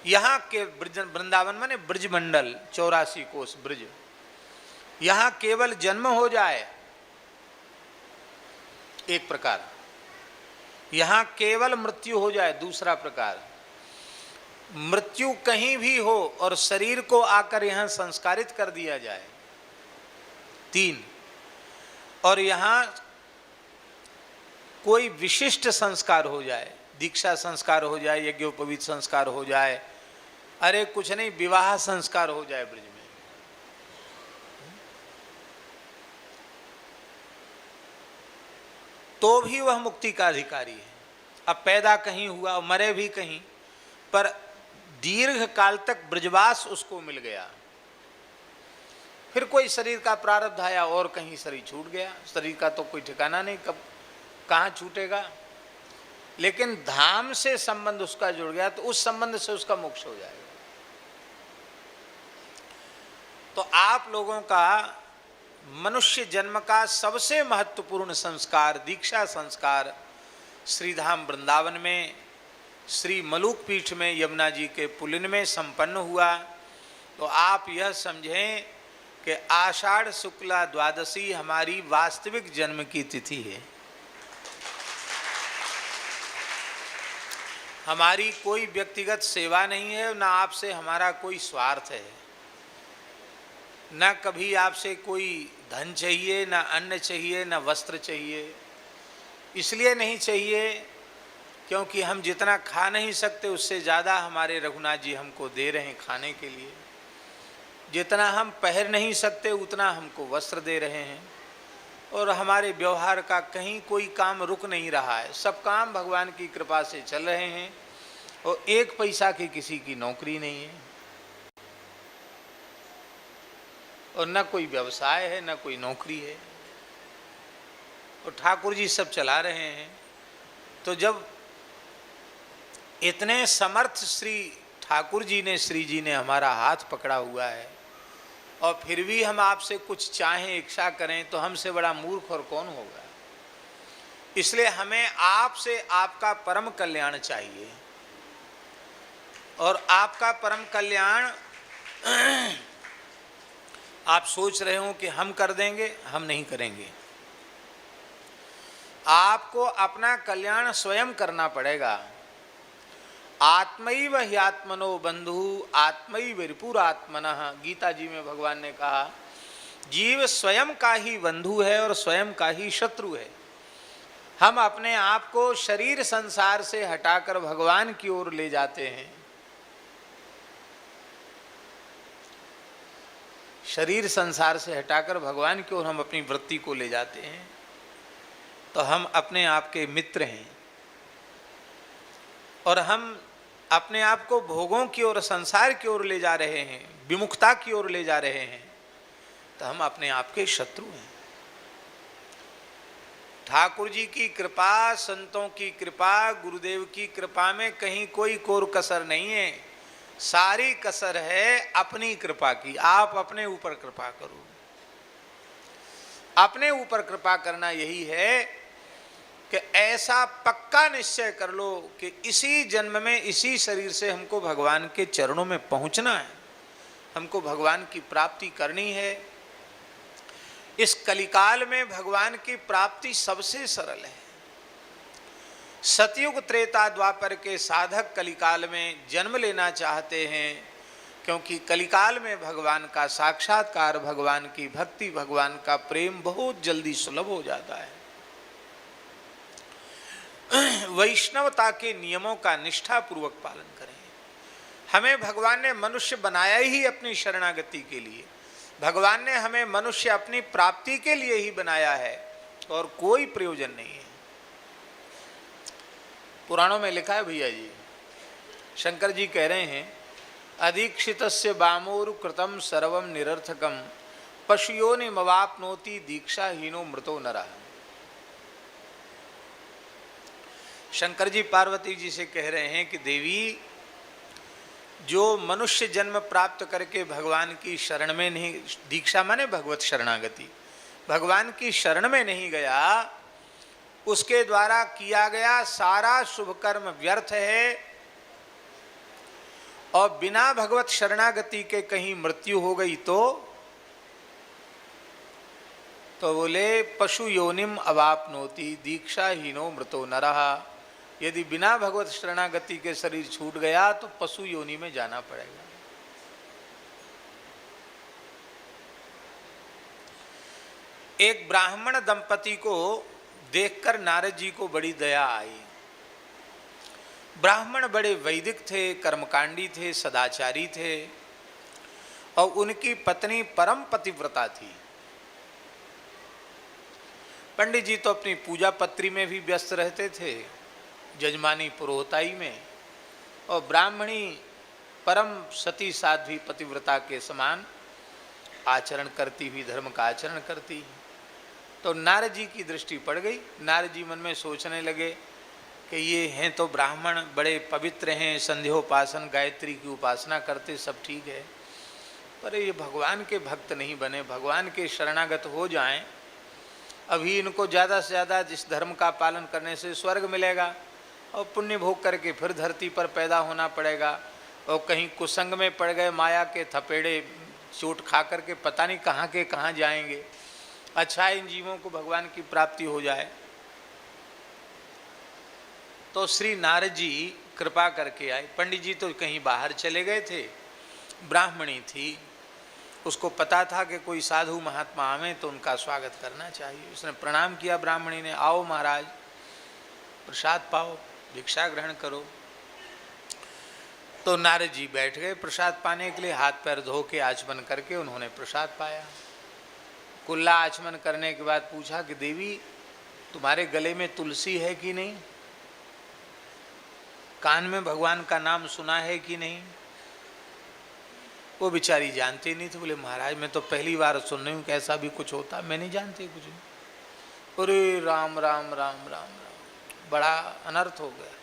यहाँ के वृंदावन माने ब्रजमंडल 84 कोस ब्रज, यहाँ केवल जन्म हो जाए एक प्रकार, यहाँ केवल मृत्यु हो जाए दूसरा प्रकार, मृत्यु कहीं भी हो और शरीर को आकर यहाँ संस्कारित कर दिया जाए 3, और यहाँ कोई विशिष्ट संस्कार हो जाए, दीक्षा संस्कार हो जाए, यज्ञोपवीत संस्कार हो जाए, अरे कुछ नहीं विवाह संस्कार हो जाए ब्रज में, तो भी वह मुक्ति का अधिकारी है। अब पैदा कहीं हुआ, मरे भी कहीं, पर दीर्घ काल तक ब्रजवास उसको मिल गया। फिर कोई शरीर का प्रारब्ध आया और कहीं शरीर छूट गया। शरीर का तो कोई ठिकाना नहीं, कब कहाँ छूटेगा, लेकिन धाम से संबंध उसका जुड़ गया तो उस संबंध से उसका मोक्ष हो जाएगा। तो आप लोगों का मनुष्य जन्म का सबसे महत्वपूर्ण संस्कार दीक्षा संस्कार श्रीधाम वृंदावन में श्री मलूक पीठ में यमुना जी के पुलिन में संपन्न हुआ। तो आप यह समझें कि आषाढ़ शुक्ला द्वादशी हमारी वास्तविक जन्म की तिथि है। हमारी कोई व्यक्तिगत सेवा नहीं है, ना आपसे हमारा कोई स्वार्थ है, न कभी आपसे कोई धन चाहिए, न अन्न चाहिए, न वस्त्र चाहिए। इसलिए नहीं चाहिए क्योंकि हम जितना खा नहीं सकते उससे ज़्यादा हमारे रघुनाथ जी हमको दे रहे हैं खाने के लिए, जितना हम पहन नहीं सकते उतना हमको वस्त्र दे रहे हैं, और हमारे व्यवहार का कहीं कोई काम रुक नहीं रहा है। सब काम भगवान की कृपा से चल रहे हैं, और 1 पैसा की किसी की नौकरी नहीं है, और न कोई व्यवसाय है, न कोई नौकरी है, और ठाकुर जी सब चला रहे हैं। तो जब इतने समर्थ श्री ठाकुर जी ने, श्री जी ने हमारा हाथ पकड़ा हुआ है, और फिर भी हम आपसे कुछ चाहें, इच्छा करें, तो हमसे बड़ा मूर्ख और कौन होगा। इसलिए हमें आपसे आपका परम कल्याण चाहिए, और आपका परम कल्याण आप सोच रहे हो कि हम कर देंगे, हम नहीं करेंगे। आपको अपना कल्याण स्वयं करना पड़ेगा। आत्मैव ह्यात्मनो बंधु आत्मैव रिपुरात्मनः, गीता जी में भगवान ने कहा जीव स्वयं का ही बंधु है और स्वयं का ही शत्रु है। हम अपने आप को शरीर संसार से हटाकर भगवान की ओर ले जाते हैं। शरीर संसार से हटाकर भगवान की ओर हम अपनी वृत्ति को ले जाते हैं, तो हम अपने आप के मित्र हैं। और हम अपने आप को भोगों की ओर, संसार की ओर ले जा रहे हैं, विमुखता की ओर ले जा रहे हैं, तो हम अपने आप के शत्रु हैं। ठाकुर जी की कृपा, संतों की कृपा, गुरुदेव की कृपा में कहीं कोई कोर कसर नहीं है। सारी कसर है अपनी कृपा की। आप अपने ऊपर कृपा करो। अपने ऊपर कृपा करना यही है कि ऐसा पक्का निश्चय कर लो कि इसी जन्म में, इसी शरीर से हमको भगवान के चरणों में पहुंचना है, हमको भगवान की प्राप्ति करनी है। इस कलिकाल में भगवान की प्राप्ति सबसे सरल है। सतयुग त्रेता द्वापर के साधक कलिकाल में जन्म लेना चाहते हैं, क्योंकि कलिकाल में भगवान का साक्षात्कार, भगवान की भक्ति, भगवान का प्रेम बहुत जल्दी सुलभ हो जाता है। वैष्णवता के नियमों का निष्ठा पूर्वक पालन करें। हमें भगवान ने मनुष्य बनाया ही अपनी शरणागति के लिए। भगवान ने हमें मनुष्य अपनी प्राप्ति के लिए ही बनाया है, और कोई प्रयोजन नहीं है। पुराणों में लिखा है भैया जी, शंकर जी कह रहे हैं अधीक्षितस्य बामोरु कृतम सर्वम निरर्थकम पशुयोनि मवाप्नोति दीक्षाहीनो मृतो नरः। शंकर जी पार्वती जी से कह रहे हैं कि देवी, जो मनुष्य जन्म प्राप्त करके भगवान की शरण में नहीं, दीक्षा माने भगवत शरणागति, भगवान की शरण में नहीं गया, उसके द्वारा किया गया सारा शुभ कर्म व्यर्थ है। और बिना भगवत शरणागति के कहीं मृत्यु हो गई तो बोले पशु योनिम अवापनोति दीक्षाहीनो मृतो नरः। यदि बिना भगवत शरणागति के शरीर छूट गया तो पशु योनि में जाना पड़ेगा। एक ब्राह्मण दंपति को देखकर नारद जी को बड़ी दया आई। ब्राह्मण बड़े वैदिक थे, कर्मकांडी थे, सदाचारी थे, और उनकी पत्नी परम पतिव्रता थी। पंडित जी तो अपनी पूजा पत्री में भी व्यस्त रहते थे, जजमानी पुरोहिताई में, और ब्राह्मणी परम सती साध्वी पतिव्रता के समान आचरण करती हुई, धर्म का आचरण करती। तो नारद जी की दृष्टि पड़ गई। नारद जी मन में सोचने लगे कि ये हैं तो ब्राह्मण, बड़े पवित्र हैं, संध्योपासन गायत्री की उपासना करते, सब ठीक है, पर ये भगवान के भक्त नहीं बने, भगवान के शरणागत हो जाएं, अभी इनको ज़्यादा से ज़्यादा जिस धर्म का पालन करने से स्वर्ग मिलेगा, और पुण्य भोग करके फिर धरती पर पैदा होना पड़ेगा, और कहीं कुसंग में पड़ गए, माया के थपेड़े चोट खा करके पता नहीं कहाँ के कहाँ जाएंगे। अच्छा इन जीवों को भगवान की प्राप्ति हो जाए। तो श्री नारद जी कृपा करके आए। पंडित जी तो कहीं बाहर चले गए थे, ब्राह्मणी थी, उसको पता था कि कोई साधु महात्मा आवे तो उनका स्वागत करना चाहिए। उसने प्रणाम किया ब्राह्मणी ने, आओ महाराज प्रसाद पाओ, भिक्षा ग्रहण करो। तो नारद जी बैठ गए प्रसाद पाने के लिए, हाथ पैर धो के आचमन करके उन्होंने प्रसाद पाया। कुल्ला आचमन करने के बाद पूछा कि देवी तुम्हारे गले में तुलसी है कि नहीं, कान में भगवान का नाम सुना है कि नहीं। वो बेचारी जानती नहीं थी। बोले महाराज मैं तो पहली बार सुन रही हूँ कि ऐसा भी कुछ होता, मैं नहीं जानती कुछ। अरे राम राम राम राम राम, बड़ा अनर्थ हो गया।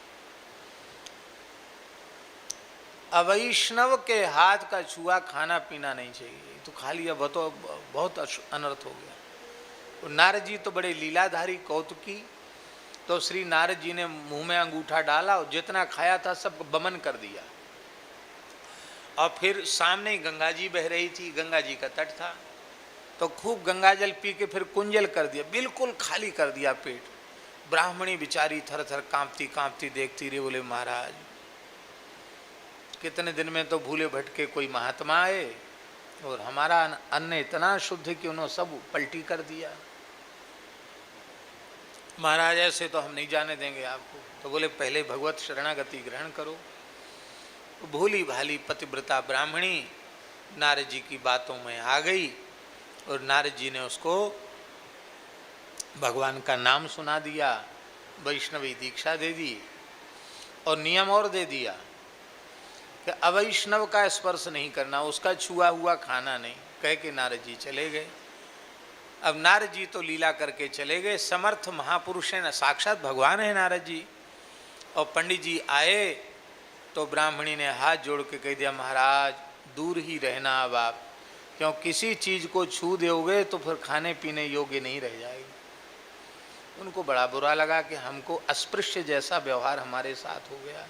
अवैष्णव के हाथ का छुआ खाना पीना नहीं चाहिए, तो खा लिया, बहुत अनर्थ हो गया। तो नारद जी तो बड़े लीलाधारी कौतुकी, तो श्री नारद जी ने मुंह में अंगूठा डाला और जितना खाया था सब बमन कर दिया। और फिर सामने ही गंगा जी बह रही थी, गंगा जी का तट था, तो खूब गंगा जल पी के फिर कुंजल कर दिया, बिल्कुल खाली कर दिया पेट। ब्राह्मणी बेचारी थर थर कांपती कांपती देखती रही, बोले महाराज कितने दिन में तो भूले भटके कोई महात्मा आए और हमारा अन्न इतना शुद्ध कि उन्होंने सब पलटी कर दिया। महाराज ऐसे तो हम नहीं जाने देंगे आपको। तो बोले पहले भगवत शरणागति ग्रहण करो। तो भोली भाली पतिव्रता ब्राह्मणी नारद जी की बातों में आ गई और नारद जी ने उसको भगवान का नाम सुना दिया, वैष्णवी दीक्षा दे दी और नियम और दे दिया कि अवैष्णव का स्पर्श नहीं करना, उसका छुआ हुआ खाना नहीं, कह के नारद जी चले गए। अब नारद जी तो लीला करके चले गए, समर्थ महापुरुष है ना, साक्षात भगवान है नारद जी। और पंडित जी आए तो ब्राह्मणी ने हाथ जोड़ के कह दिया महाराज दूर ही रहना अब आप, क्यों किसी चीज़ को छू दोगे तो फिर खाने पीने योग्य नहीं रह जाएगी। उनको बड़ा बुरा लगा कि हमको अस्पृश्य जैसा व्यवहार हमारे साथ हो गया।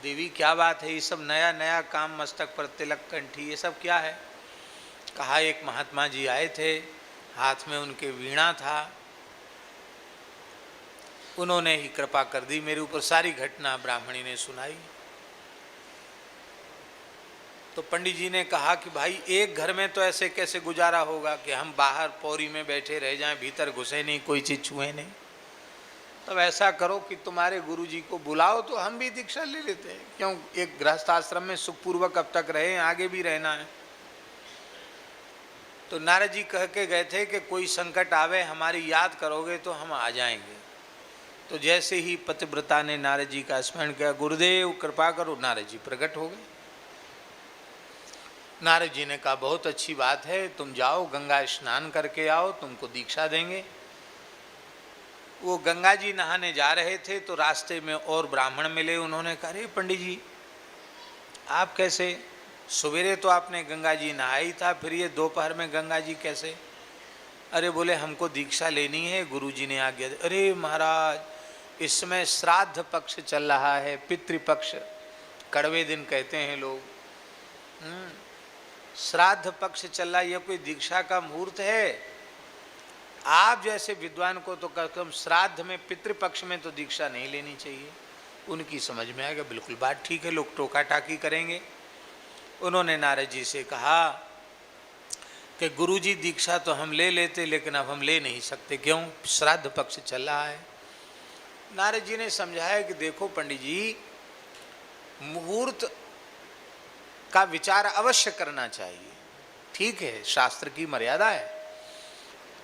देवी क्या बात है, ये सब नया नया काम, मस्तक पर तिलक कंठी, ये सब क्या है। कहा एक महात्मा जी आए थे, हाथ में उनके वीणा था, उन्होंने ही कृपा कर दी मेरे ऊपर। सारी घटना ब्राह्मणी ने सुनाई। तो पंडित जी ने कहा कि भाई एक घर में तो ऐसे कैसे गुजारा होगा कि हम बाहर पौरी में बैठे रह जाएं, भीतर घुसे नहीं, कोई चीज़ छुए नहीं। तब ऐसा करो कि तुम्हारे गुरुजी को बुलाओ तो हम भी दीक्षा ले लेते हैं, क्यों एक गृहस्थ आश्रम में सुखपूर्वक अब तक रहे, आगे भी रहना है। तो नारद जी कह के गए थे कि कोई संकट आवे हमारी याद करोगे तो हम आ जाएंगे। तो जैसे ही पतिव्रता ने नारद जी का स्मरण किया, गुरुदेव कृपा करो, नारद जी प्रकट हो गए। नारद जी ने कहा बहुत अच्छी बात है, तुम जाओ गंगा स्नान करके आओ, तुमको दीक्षा देंगे। वो गंगा जी नहाने जा रहे थे तो रास्ते में और ब्राह्मण मिले। उन्होंने कहा अरे पंडित जी आप कैसे, सवेरे तो आपने गंगा जी नहाई था, फिर ये दोपहर में गंगा जी कैसे। अरे बोले हमको दीक्षा लेनी है, गुरुजी ने आज्ञा दी। अरे महाराज इस समय श्राद्ध पक्ष चल रहा है, पितृपक्ष, कड़वे दिन कहते हैं लोग। श्राद्ध पक्ष चल रहा, यह कोई दीक्षा का मुहूर्त है। आप जैसे विद्वान को तो कम श्राद्ध में, पितृपक्ष में तो दीक्षा नहीं लेनी चाहिए। उनकी समझ में आएगा बिल्कुल बात ठीक है, लोग टोका टाकी करेंगे। उन्होंने नारद जी से कहा कि गुरुजी दीक्षा तो हम ले लेते, लेकिन अब हम ले नहीं सकते, क्यों श्राद्ध पक्ष चल रहा है। नारद जी ने समझाया कि देखो पंडित जी, मुहूर्त का विचार अवश्य करना चाहिए, ठीक है, शास्त्र की मर्यादा है,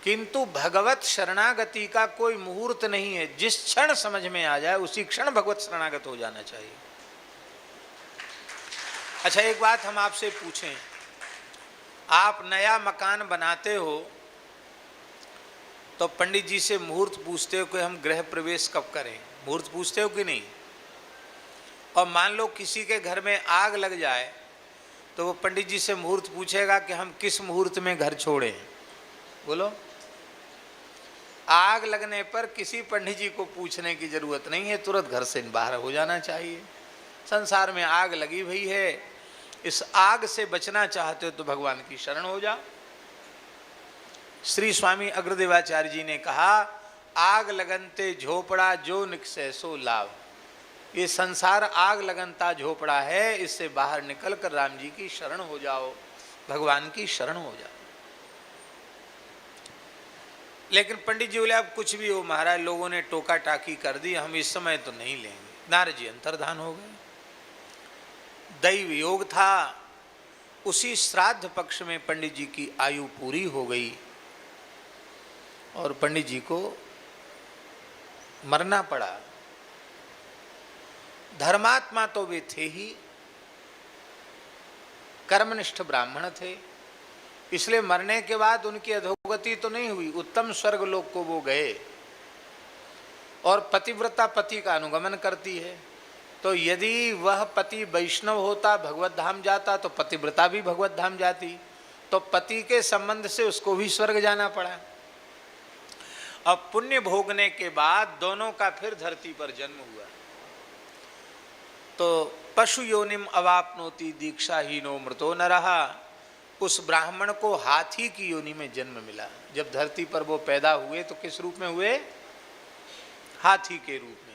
किंतु भगवत शरणागति का कोई मुहूर्त नहीं है। जिस क्षण समझ में आ जाए उसी क्षण भगवत शरणागत हो जाना चाहिए। अच्छा एक बात हम आपसे पूछें, आप नया मकान बनाते हो तो पंडित जी से मुहूर्त पूछते हो कि हम गृह प्रवेश कब करें, मुहूर्त पूछते हो कि नहीं। और मान लो किसी के घर में आग लग जाए तो वो पंडित जी से मुहूर्त पूछेगा कि हम किस मुहूर्त में घर छोड़ें। बोलो, आग लगने पर किसी पंडित जी को पूछने की जरूरत नहीं है, तुरंत घर से बाहर हो जाना चाहिए। संसार में आग लगी हुई है, इस आग से बचना चाहते हो तो भगवान की शरण हो जाओ। श्री स्वामी अग्रदेवाचार्य जी ने कहा आग लगनते झोपड़ा जो निकसे सो लाभ। ये संसार आग लगनता झोपड़ा है, इससे बाहर निकल कर राम जी की शरण हो जाओ, भगवान की शरण हो जाओ। लेकिन पंडित जी बोले अब कुछ भी हो महाराज, लोगों ने टोका टाकी कर दी, हम इस समय तो नहीं लेंगे। नारद जी अंतर्धान हो गए। दैव योग था, उसी श्राद्ध पक्ष में पंडित जी की आयु पूरी हो गई और पंडित जी को मरना पड़ा। धर्मात्मा तो वे थे ही, कर्मनिष्ठ ब्राह्मण थे, इसलिए मरने के बाद उनकी अधोगति तो नहीं हुई, उत्तम स्वर्ग लोक को वो गए। और पतिव्रता पति का अनुगमन करती है, तो यदि वह पति वैष्णव होता, भगवत धाम जाता, तो पतिव्रता भी भगवत धाम जाती। तो पति के संबंध से उसको भी स्वर्ग जाना पड़ा। अब पुण्य भोगने के बाद दोनों का फिर धरती पर जन्म हुआ। तो पशु योनिम अवापनोति दीक्षाहीनो मृतो न रहा। उस ब्राह्मण को हाथी की योनि में जन्म मिला। जब धरती पर वो पैदा हुए तो किस रूप में हुए? हाथी के रूप में।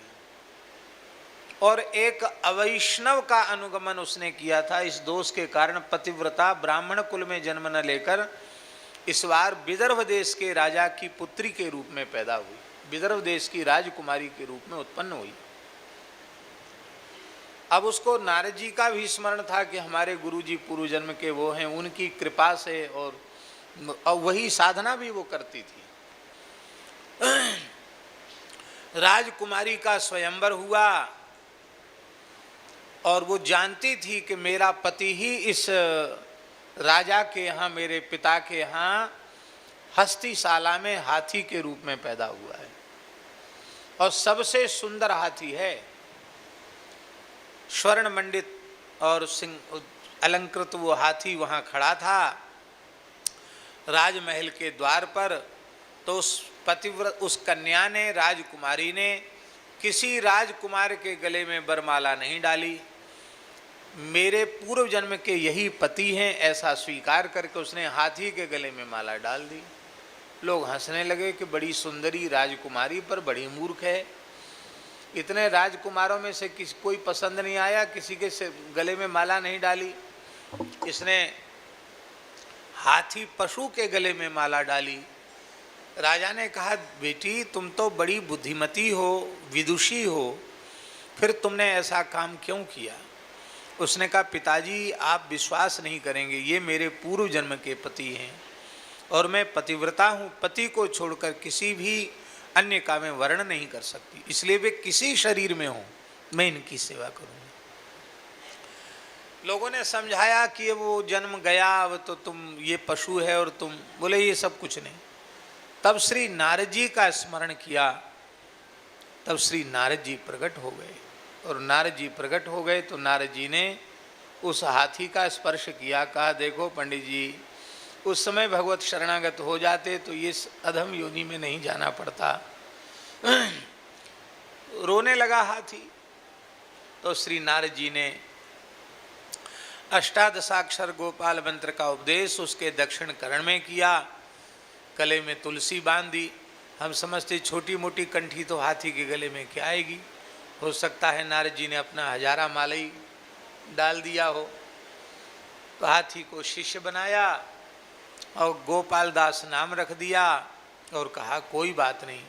और एक अवैष्णव का अनुगमन उसने किया था। इस दोष के कारण पतिव्रता ब्राह्मण कुल में जन्म न लेकर इस बार विदर्भ देश के राजा की पुत्री के रूप में पैदा हुई, विदर्भ देश की राजकुमारी के रूप में उत्पन्न हुई। अब उसको नारद जी का भी स्मरण था कि हमारे गुरुजी पूर्व जन्म के वो हैं, उनकी कृपा से, और वही साधना भी वो करती थी। राजकुमारी का स्वयंवर हुआ और वो जानती थी कि मेरा पति ही इस राजा के यहाँ, मेरे पिता के यहाँ हस्तिशाला में हाथी के रूप में पैदा हुआ है और सबसे सुंदर हाथी है। स्वर्ण मंडित और सिंह अलंकृत वो हाथी वहाँ खड़ा था राजमहल के द्वार पर। तो उस पतिव्रत, उस कन्या ने, राजकुमारी ने किसी राजकुमार के गले में वरमाला नहीं डाली। मेरे पूर्व जन्म के यही पति हैं ऐसा स्वीकार करके उसने हाथी के गले में माला डाल दी। लोग हंसने लगे कि बड़ी सुंदरी राजकुमारी पर बड़ी मूर्ख है। इतने राजकुमारों में से किसी कोई पसंद नहीं आया, किसी के गले में माला नहीं डाली। इसने हाथी पशु के गले में माला डाली। राजा ने कहा, बेटी तुम तो बड़ी बुद्धिमती हो, विदुषी हो, फिर तुमने ऐसा काम क्यों किया? उसने कहा, पिताजी आप विश्वास नहीं करेंगे, ये मेरे पूर्व जन्म के पति हैं और मैं पतिव्रता हूँ। पति को छोड़कर किसी भी अन्य का मैं वर्ण नहीं कर सकती, इसलिए वे किसी शरीर में हों मैं इनकी सेवा करूँगी। लोगों ने समझाया कि ये वो जन्म गया, अब तो तुम ये पशु है, और तुम बोले ये सब कुछ नहीं। तब श्री नारद जी का स्मरण किया, तब श्री नारद जी प्रकट हो गए। और नारद जी प्रकट हो गए तो नारद जी ने उस हाथी का स्पर्श किया, कहा देखो पंडित जी, उस समय भगवत शरणागत हो जाते तो ये अधम योनि में नहीं जाना पड़ता। रोने लगा हाथी। तो श्री नारद जी ने अष्टादशाक्षर गोपाल मंत्र का उपदेश उसके दक्षिण करण में किया, गले में तुलसी बांध दी। हम समझते छोटी मोटी कंठी तो हाथी के गले में क्या आएगी, हो सकता है नारद जी ने अपना हजारा मालई डाल दिया हो। तो हाथी को शिष्य बनाया और गोपाल दास नाम रख दिया और कहा कोई बात नहीं।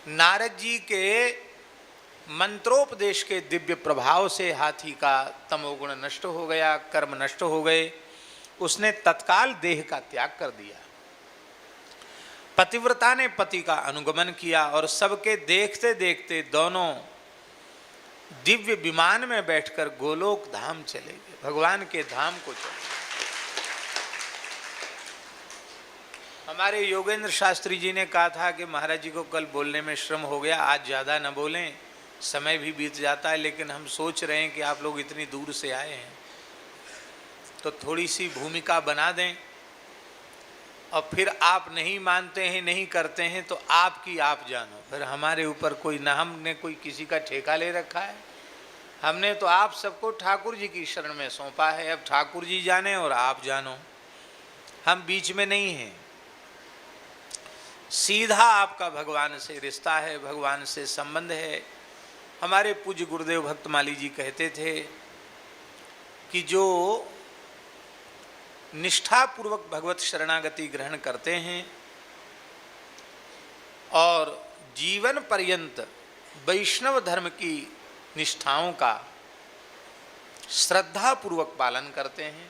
नारद जी के मंत्रोपदेश के दिव्य प्रभाव से हाथी का तमोगुण नष्ट हो गया, कर्म नष्ट हो गए। उसने तत्काल देह का त्याग कर दिया। पतिव्रता ने पति का अनुगमन किया और सबके देखते देखते दोनों दिव्य विमान में बैठकर गोलोक धाम चले गए, भगवान के धाम को चले गए। हमारे योगेंद्र शास्त्री जी ने कहा था कि महाराज जी को कल बोलने में श्रम हो गया, आज ज़्यादा न बोलें, समय भी बीत जाता है, लेकिन हम सोच रहे हैं कि आप लोग इतनी दूर से आए हैं तो थोड़ी सी भूमिका बना दें, और फिर आप नहीं मानते हैं, नहीं करते हैं तो आपकी आप जानो। फिर हमारे ऊपर कोई ना, हमने कोई किसी का ठेका ले रखा है, हमने तो आप सबको ठाकुर जी की शरण में सौंपा है। अब ठाकुर जी जाने और आप जानो, हम बीच में नहीं हैं। सीधा आपका भगवान से रिश्ता है, भगवान से संबंध है। हमारे पूज्य गुरुदेव भक्तमाली जी कहते थे कि जो निष्ठापूर्वक भगवत शरणागति ग्रहण करते हैं और जीवन पर्यंत वैष्णव धर्म की निष्ठाओं का श्रद्धापूर्वक पालन करते हैं,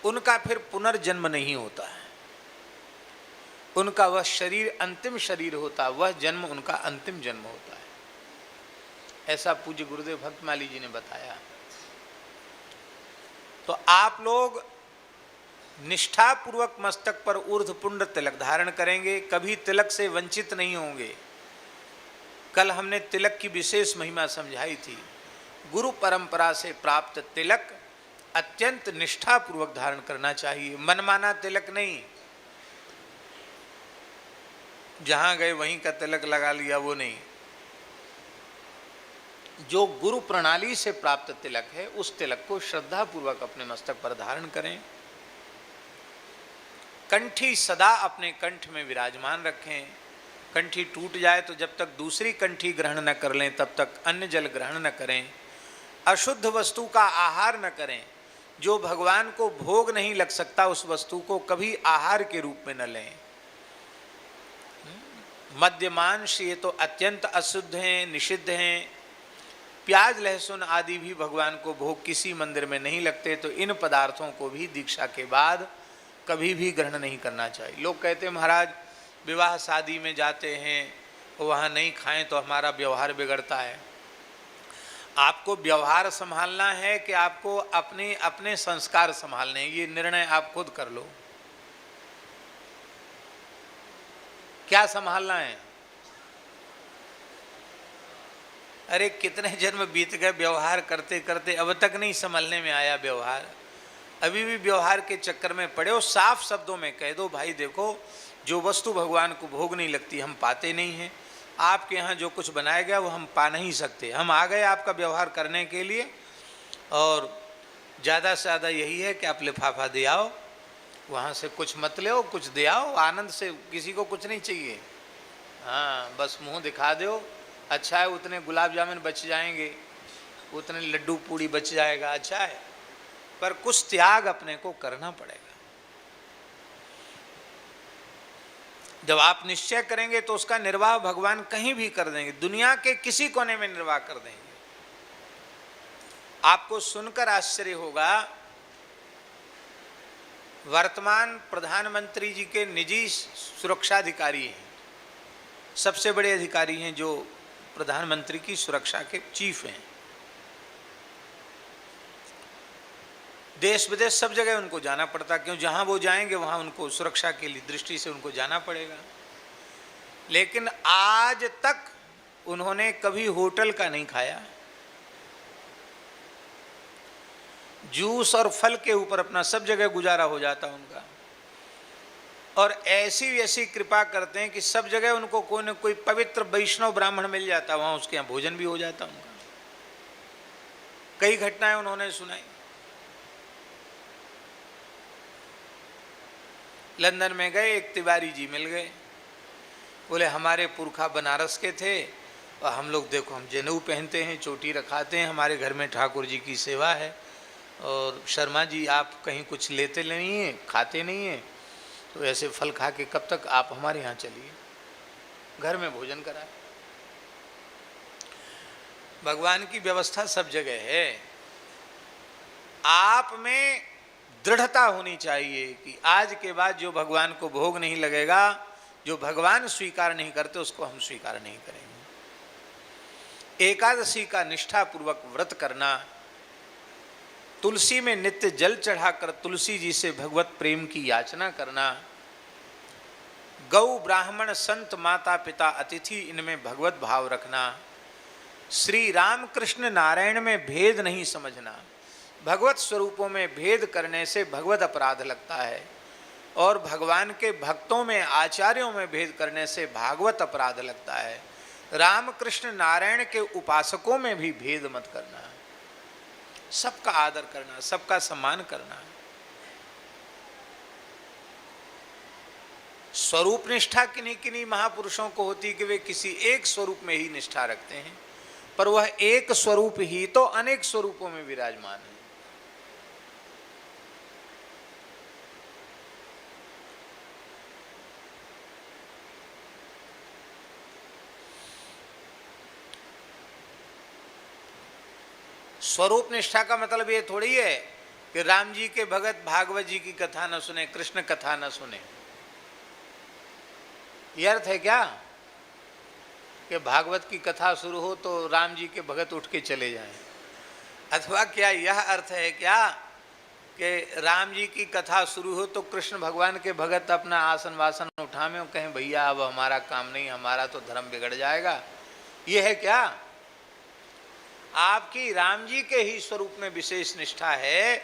उनका फिर पुनर्जन्म नहीं होता है। उनका वह शरीर अंतिम शरीर होता है, वह जन्म उनका अंतिम जन्म होता है। ऐसा पूज्य गुरुदेव भक्तमाली जी ने बताया। तो आप लोग निष्ठापूर्वक मस्तक पर ऊर्ध्व पुंड तिलक धारण करेंगे, कभी तिलक से वंचित नहीं होंगे। कल हमने तिलक की विशेष महिमा समझाई थी। गुरु परंपरा से प्राप्त तिलक अत्यंत निष्ठा पूर्वक धारण करना चाहिए। मनमाना तिलक नहीं, जहां गए वहीं का तिलक लगा लिया, वो नहीं। जो गुरु प्रणाली से प्राप्त तिलक है उस तिलक को श्रद्धा पूर्वक अपने मस्तक पर धारण करें। कंठी सदा अपने कंठ में विराजमान रखें। कंठी टूट जाए तो जब तक दूसरी कंठी ग्रहण न कर लें तब तक अन्न जल ग्रहण न करें। अशुद्ध वस्तु का आहार न करें। जो भगवान को भोग नहीं लग सकता उस वस्तु को कभी आहार के रूप में न लें। मद्य मांस ये तो अत्यंत अशुद्ध हैं, निषिद्ध हैं। प्याज लहसुन आदि भी भगवान को भोग किसी मंदिर में नहीं लगते, तो इन पदार्थों को भी दीक्षा के बाद कभी भी ग्रहण नहीं करना चाहिए। लोग कहते हैं महाराज विवाह शादी में जाते हैं वहाँ नहीं खाएं तो हमारा व्यवहार बिगड़ता है। आपको व्यवहार संभालना है कि आपको अपने अपने संस्कार संभालने हैं, ये निर्णय आप खुद कर लो। क्या संभालना है? अरे कितने जन्म बीत गए व्यवहार करते करते, अब तक नहीं संभलने में आया व्यवहार। अभी भी व्यवहार के चक्कर में पड़े हो। साफ शब्दों में कह दो भाई देखो जो वस्तु भगवान को भोग नहीं लगती हम पाते नहीं हैं। आपके यहाँ जो कुछ बनाया गया वो हम पा नहीं सकते। हम आ गए आपका व्यवहार करने के लिए और ज़्यादा से ज़्यादा यही है कि आप लिफाफा दे आओ, वहाँ से कुछ मत ले, कुछ दे आओ आनंद से। किसी को कुछ नहीं चाहिए। हाँ बस मुँह दिखा दो। अच्छा है उतने गुलाब जामुन बच जाएंगे, उतने लड्डू पूड़ी बच जाएगा, अच्छा है, पर कुछ त्याग अपने को करना पड़ेगा। जब आप निश्चय करेंगे तो उसका निर्वाह भगवान कहीं भी कर देंगे, दुनिया के किसी कोने में निर्वाह कर देंगे। आपको सुनकर आश्चर्य होगा, वर्तमान प्रधानमंत्री जी के निजी सुरक्षा अधिकारी हैं, सबसे बड़े अधिकारी हैं जो प्रधानमंत्री की सुरक्षा के चीफ हैं। देश विदेश सब जगह उनको जाना पड़ता, क्यों? जहां वो जाएंगे वहां उनको सुरक्षा के लिए दृष्टि से उनको जाना पड़ेगा। लेकिन आज तक उन्होंने कभी होटल का नहीं खाया। जूस और फल के ऊपर अपना सब जगह गुजारा हो जाता उनका। और ऐसी वैसी कृपा करते हैं कि सब जगह उनको कोई न कोई पवित्र वैष्णव ब्राह्मण मिल जाता, वहां उसके यहाँ भोजन भी हो जाता उनका। कई घटनाएं उन्होंने सुनाई। लंदन में गए, एक तिवारी जी मिल गए, बोले हमारे पुरखा बनारस के थे और हम लोग देखो हम जनेऊ पहनते हैं, चोटी रखाते हैं, हमारे घर में ठाकुर जी की सेवा है, और शर्मा जी आप कहीं कुछ लेते नहीं हैं, खाते नहीं हैं, तो ऐसे फल खा के कब तक आप हमारे यहाँ चलिए। घर में भोजन कराए। भगवान की व्यवस्था सब जगह है। आप में दृढ़ता होनी चाहिए कि आज के बाद जो भगवान को भोग नहीं लगेगा, जो भगवान स्वीकार नहीं करते उसको हम स्वीकार नहीं करेंगे। एकादशी का निष्ठा पूर्वक व्रत करना, तुलसी में नित्य जल चढ़ाकर तुलसी जी से भगवत प्रेम की याचना करना, गौ ब्राह्मण संत माता पिता अतिथि इनमें भगवत भाव रखना, श्री राम कृष्ण नारायण में भेद नहीं समझना। भगवत स्वरूपों में भेद करने से भगवत अपराध लगता है, और भगवान के भक्तों में आचार्यों में भेद करने से भागवत अपराध लगता है। राम कृष्ण नारायण के उपासकों में भी भेद मत करना, सबका आदर करना, सबका सम्मान करना। स्वरूप निष्ठा किन्हीं किन्हीं महापुरुषों को होती कि वे किसी एक स्वरूप में ही निष्ठा रखते हैं, पर वह एक स्वरूप ही तो अनेक स्वरूपों में विराजमान है। स्वरूप निष्ठा का मतलब ये थोड़ी है कि राम जी के भगत भागवत जी की कथा न सुने, कृष्ण कथा न सुने। यह अर्थ है क्या कि भागवत की कथा शुरू हो तो राम जी के भगत उठ के चले जाएं? अथवा क्या यह अर्थ है क्या कि राम जी की कथा शुरू हो तो कृष्ण भगवान के भगत अपना आसन वासन उठावे और कहें भैया अब हमारा काम नहीं, हमारा तो धर्म बिगड़ जाएगा? यह है क्या? आपकी राम जी के ही स्वरूप में विशेष निष्ठा है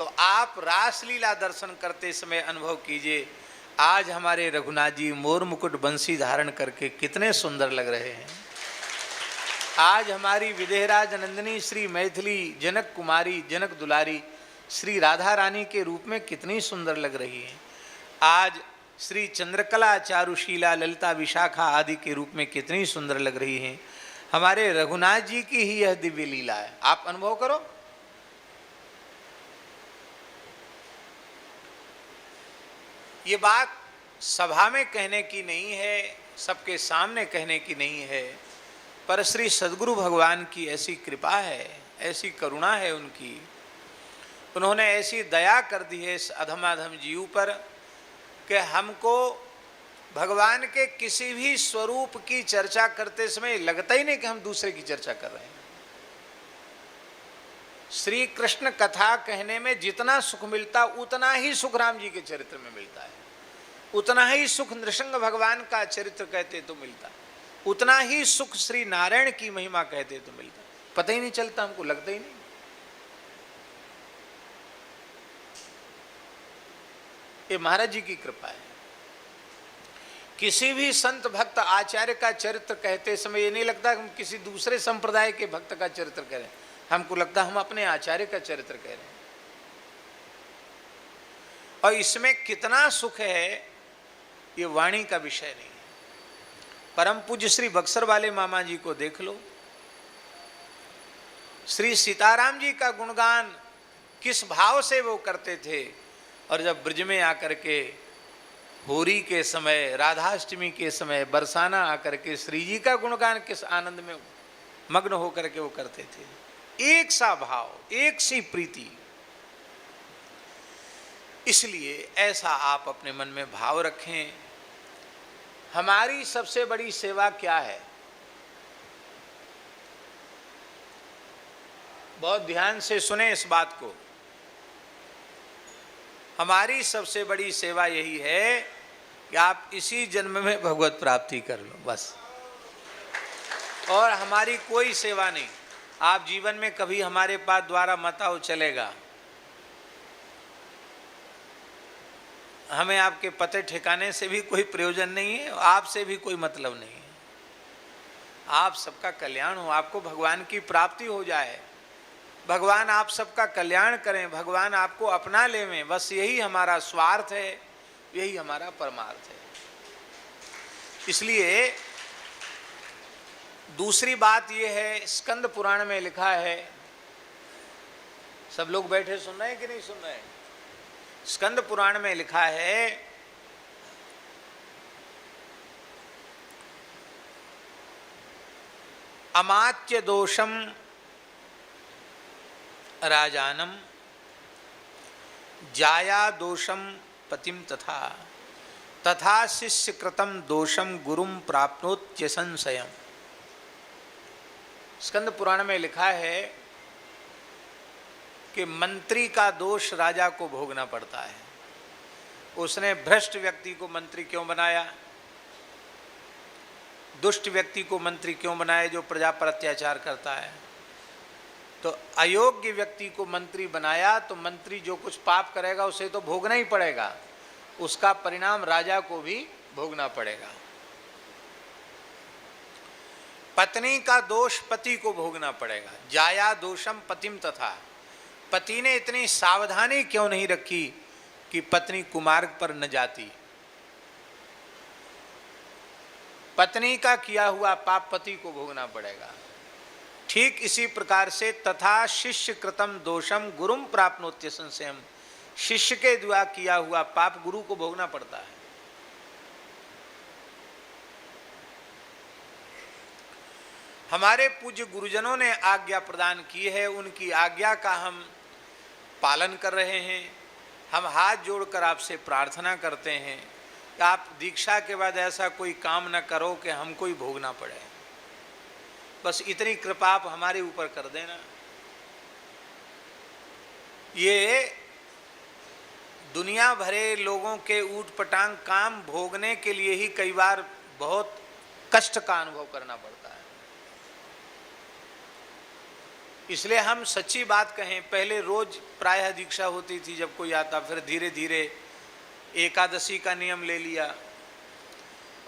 तो आप रासलीला दर्शन करते समय अनुभव कीजिए, आज हमारे रघुनाथ जी मोर मुकुट बंसी धारण करके कितने सुंदर लग रहे हैं। आज हमारी विदेहराज नंदिनी श्री मैथिली जनक कुमारी जनक दुलारी श्री राधा रानी के रूप में कितनी सुंदर लग रही है। आज श्री चंद्रकला चारुशीला ललिता विशाखा आदि के रूप में कितनी सुंदर लग रही हैं। हमारे रघुनाथ जी की ही यह दिव्य लीला है, आप अनुभव करो। ये बात सभा में कहने की नहीं है, सबके सामने कहने की नहीं है, पर श्री सद्गुरु भगवान की ऐसी कृपा है, ऐसी करुणा है उनकी, उन्होंने ऐसी दया कर दी है इस अधमाधम जीव पर कि हमको भगवान के किसी भी स्वरूप की चर्चा करते समय लगता ही नहीं कि हम दूसरे की चर्चा कर रहे हैं। श्री कृष्ण कथा कहने में जितना सुख मिलता उतना ही सुख राम जी के चरित्र में मिलता है, उतना ही सुख नृसिंह भगवान का चरित्र कहते तो मिलता, उतना ही सुख श्री नारायण की महिमा कहते तो मिलता। पता ही नहीं चलता, हमको लगता ही नहीं। ये महाराज जी की कृपा है। किसी भी संत भक्त आचार्य का चरित्र कहते समय ये नहीं लगता कि हम किसी दूसरे संप्रदाय के भक्त का चरित्र कह रहे हैं, हमको लगता हम अपने आचार्य का चरित्र कह रहे हैं। और इसमें कितना सुख है ये वाणी का विषय नहीं है। परम पूज्य श्री बक्सर वाले मामा जी को देख लो, श्री सीताराम जी का गुणगान किस भाव से वो करते थे, और जब ब्रज में आकर के होरी के समय, राधाष्टमी के समय, बरसाना आकर के श्री जी का गुणगान किस आनंद में मग्न होकर के वो करते थे। एक सा भाव, एक सी प्रीति। इसलिए ऐसा आप अपने मन में भाव रखें। हमारी सबसे बड़ी सेवा क्या है? बहुत ध्यान से सुने इस बात को। हमारी सबसे बड़ी सेवा यही है कि आप इसी जन्म में भगवत प्राप्ति कर लो, बस। और हमारी कोई सेवा नहीं। आप जीवन में कभी हमारे पास द्वारा मत आओ, चलेगा। हमें आपके पते ठिकाने से भी कोई प्रयोजन नहीं है, आपसे भी कोई मतलब नहीं है। आप सबका कल्याण हो, आपको भगवान की प्राप्ति हो जाए, भगवान आप सबका कल्याण करें, भगवान आपको अपना लेवें, बस यही हमारा स्वार्थ है, यही हमारा परमार्थ है। इसलिए दूसरी बात यह है, स्कंद पुराण में लिखा है, सब लोग बैठे सुन रहे हैं कि नहीं सुन रहे हैं? स्कंद पुराण में लिखा है, अमात्य दोषम राजानम जाया दोषम पतिम तथा तथा शिष्य कृतम दोषम गुरुम प्राप्नोत्य संशयम। स्कंद पुराण में लिखा है कि मंत्री का दोष राजा को भोगना पड़ता है। उसने भ्रष्ट व्यक्ति को मंत्री क्यों बनाया, दुष्ट व्यक्ति को मंत्री क्यों बनाया जो प्रजा पर अत्याचार करता है। तो अयोग्य व्यक्ति को मंत्री बनाया तो मंत्री जो कुछ पाप करेगा उसे तो भोगना ही पड़ेगा, उसका परिणाम राजा को भी भोगना पड़ेगा। पत्नी का दोष पति को भोगना पड़ेगा। जाया दोषम पतिम तथा, पति ने इतनी सावधानी क्यों नहीं रखी कि पत्नी कुमार्ग पर न जाती। पत्नी का किया हुआ पाप पति को भोगना पड़ेगा। ठीक इसी प्रकार से तथा शिष्य कृतम दोषम गुरुम प्राप्नोत्य संशयम, शिष्य के द्वारा किया हुआ पाप गुरु को भोगना पड़ता है। हमारे पूज्य गुरुजनों ने आज्ञा प्रदान की है, उनकी आज्ञा का हम पालन कर रहे हैं। हम हाथ जोड़कर आपसे प्रार्थना करते हैं कि आप दीक्षा के बाद ऐसा कोई काम न करो कि हमको ही भोगना पड़े। बस इतनी कृपा आप हमारे ऊपर कर देना। ये दुनिया भरे लोगों के ऊट पटांग काम भोगने के लिए ही कई बार बहुत कष्ट का अनुभव करना पड़ता है। इसलिए हम सच्ची बात कहें, पहले रोज प्रायः दीक्षा होती थी जब कोई आता, फिर धीरे धीरे एकादशी का नियम ले लिया।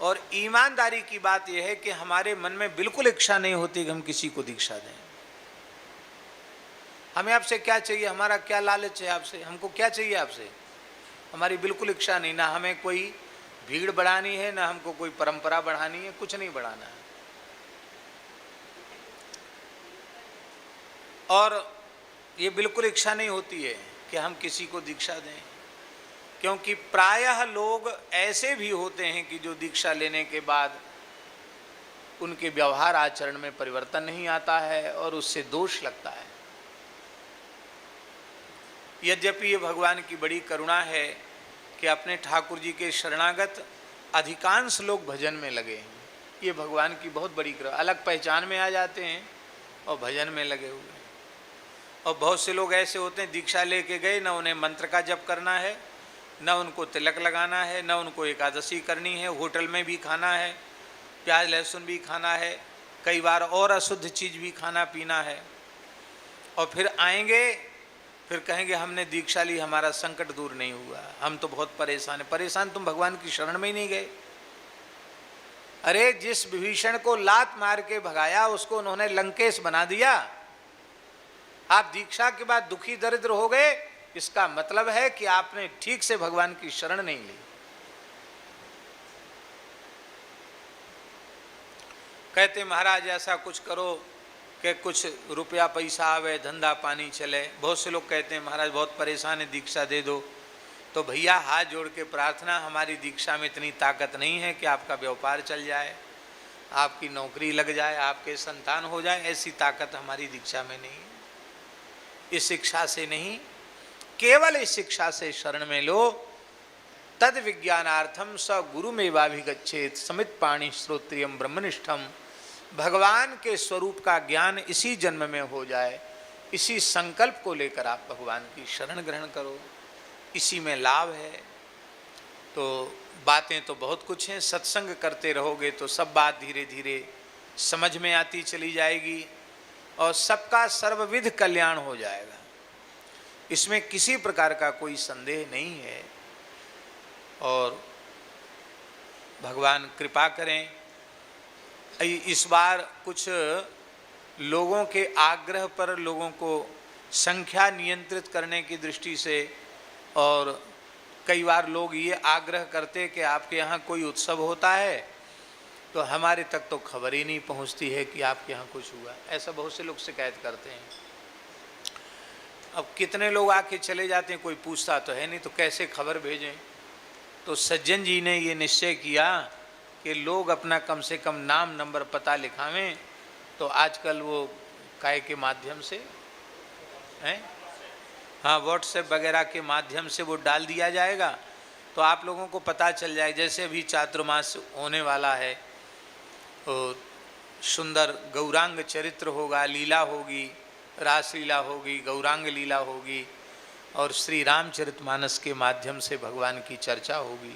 और ईमानदारी की बात यह है कि हमारे मन में बिल्कुल इच्छा नहीं होती कि हम किसी को दीक्षा दें। हमें आपसे क्या चाहिए, हमारा क्या लालच है आपसे, हमको क्या चाहिए आपसे, हमारी बिल्कुल इच्छा नहीं। ना हमें कोई भीड़ बढ़ानी है, ना हमको कोई परंपरा बढ़ानी है, कुछ नहीं बढ़ाना है। और ये बिल्कुल इच्छा नहीं होती है कि हम किसी को दीक्षा दें, क्योंकि प्रायः लोग ऐसे भी होते हैं कि जो दीक्षा लेने के बाद उनके व्यवहार आचरण में परिवर्तन नहीं आता है और उससे दोष लगता है। यद्यपि ये भगवान की बड़ी करुणा है कि अपने ठाकुर जी के शरणागत अधिकांश लोग भजन में लगे हैं। ये भगवान की बहुत बड़ी करुणा, अलग पहचान में आ जाते हैं और भजन में लगे हुए हैं। और बहुत से लोग ऐसे होते हैं, दीक्षा लेके गए, न उन्हें मंत्र का जप करना है, न उनको तिलक लगाना है, न उनको एकादशी करनी है, होटल में भी खाना है, प्याज लहसुन भी खाना है, कई बार और अशुद्ध चीज़ भी खाना पीना है। और फिर आएंगे, फिर कहेंगे हमने दीक्षा ली, हमारा संकट दूर नहीं हुआ, हम तो बहुत परेशान हैं। परेशान तुम भगवान की शरण में ही नहीं गए। अरे जिस विभीषण को लात मार के भगाया उसको उन्होंने लंकेश बना दिया। आप दीक्षा के बाद दुखी दरिद्र हो गए, इसका मतलब है कि आपने ठीक से भगवान की शरण नहीं ली। कहते महाराज ऐसा कुछ करो कि कुछ रुपया पैसा आवे, धंधा पानी चले। बहुत से लोग कहते हैं महाराज बहुत परेशान है, दीक्षा दे दो। तो भैया हाथ जोड़ के प्रार्थना, हमारी दीक्षा में इतनी ताकत नहीं है कि आपका व्यापार चल जाए, आपकी नौकरी लग जाए, आपके संतान हो जाए, ऐसी ताकत हमारी दीक्षा में नहीं है। इस शिक्षा से नहीं, केवल इस शिक्षा से शरण में लो। तद विज्ञानार्थम स गुरुमेवाभिगच्छेत समित पाणि श्रोत्रियम ब्रह्मनिष्ठम। भगवान के स्वरूप का ज्ञान इसी जन्म में हो जाए, इसी संकल्प को लेकर आप भगवान की शरण ग्रहण करो, इसी में लाभ है। तो बातें तो बहुत कुछ हैं, सत्संग करते रहोगे तो सब बात धीरे धीरे समझ में आती चली जाएगी और सबका सर्वविध कल्याण हो जाएगा। इसमें किसी प्रकार का कोई संदेह नहीं है। और भगवान कृपा करें। इस बार कुछ लोगों के आग्रह पर लोगों को संख्या नियंत्रित करने की दृष्टि से, और कई बार लोग ये आग्रह करते कि आपके यहाँ कोई उत्सव होता है तो हमारे तक तो खबर ही नहीं पहुँचती है कि आपके यहाँ कुछ हुआ। ऐसा बहुत से लोग शिकायत करते हैं। अब कितने लोग आके चले जाते हैं, कोई पूछता तो है नहीं, तो कैसे खबर भेजें। तो सज्जन जी ने ये निश्चय किया कि लोग अपना कम से कम नाम नंबर पता लिखावें। तो आजकल वो काय के माध्यम से हैं, हाँ, व्हाट्सएप वगैरह के माध्यम से वो डाल दिया जाएगा, तो आप लोगों को पता चल जाए। जैसे अभी चातुर्मास होने वाला है, तो सुंदर गौरांग चरित्र होगा, लीला होगी, रासलीला होगी, गौरांग लीला होगी, और श्री रामचरितमानस के माध्यम से भगवान की चर्चा होगी।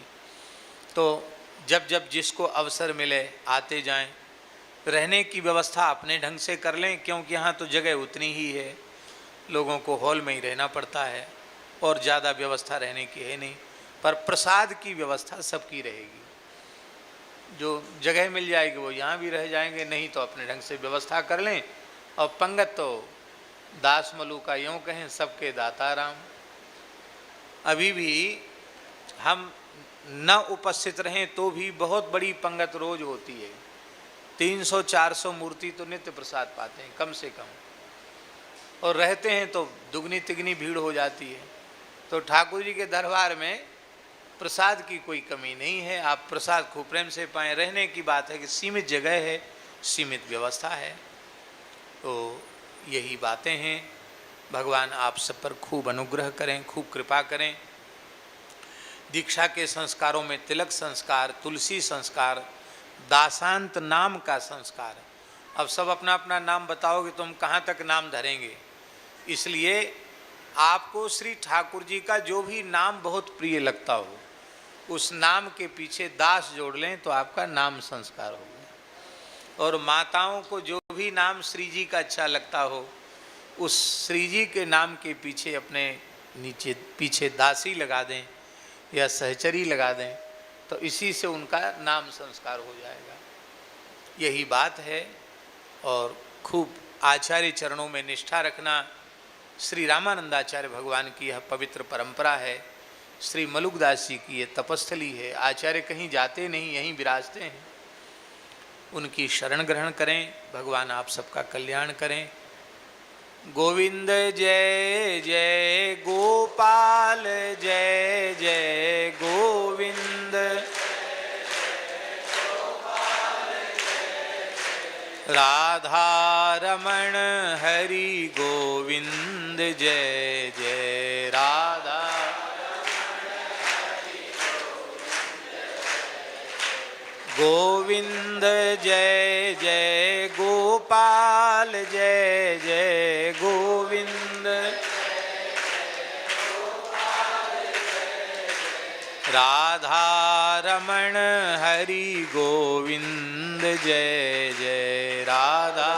तो जब जब जिसको अवसर मिले आते जाएं। रहने की व्यवस्था अपने ढंग से कर लें, क्योंकि यहाँ तो जगह उतनी ही है, लोगों को हॉल में ही रहना पड़ता है और ज़्यादा व्यवस्था रहने की है नहीं। पर प्रसाद की व्यवस्था सबकी रहेगी। जो जगह मिल जाएगी वो यहाँ भी रह जाएंगे, नहीं तो अपने ढंग से व्यवस्था कर लें। और पंगत तो दास मलू का यूँ कहें, सबके दाता राम। अभी भी हम न उपस्थित रहें तो भी बहुत बड़ी पंगत रोज होती है। 300-400 मूर्ति तो नित्य प्रसाद पाते हैं कम से कम, और रहते हैं तो दुगनी तिगनी भीड़ हो जाती है। तो ठाकुर जी के दरबार में प्रसाद की कोई कमी नहीं है, आप प्रसाद खूब प्रेम से पाएँ। रहने की बात है कि सीमित जगह है, सीमित व्यवस्था है। तो यही बातें हैं। भगवान आप सब पर खूब अनुग्रह करें, खूब कृपा करें। दीक्षा के संस्कारों में तिलक संस्कार, तुलसी संस्कार, दासांत नाम का संस्कार। अब सब अपना अपना नाम बताओगे तो हम कहाँ तक नाम धरेंगे। इसलिए आपको श्री ठाकुर जी का जो भी नाम बहुत प्रिय लगता हो, उस नाम के पीछे दास जोड़ लें तो आपका नाम संस्कार हो गया। और माताओं को जो भी नाम श्री जी का अच्छा लगता हो, उस श्री जी के नाम के पीछे अपने नीचे पीछे दासी लगा दें या सहचरी लगा दें तो इसी से उनका नाम संस्कार हो जाएगा। यही बात है। और खूब आचार्य चरणों में निष्ठा रखना श्री रामानंदाचार्य भगवान की यह पवित्र परंपरा है। श्री मलुकदास जी की ये तपस्थली है। आचार्य कहीं जाते नहीं, यहीं विराजते हैं। उनकी शरण ग्रहण करें। भगवान आप सबका कल्याण करें। गोविंद जय जय गोपाल जय जय गोविंद, राधा रमण हरि गोविंद जय जय राधा, गोविंद जय जय गोपाल जय जय गोविंद, राधा रमण हरि गोविंद जय जय राधा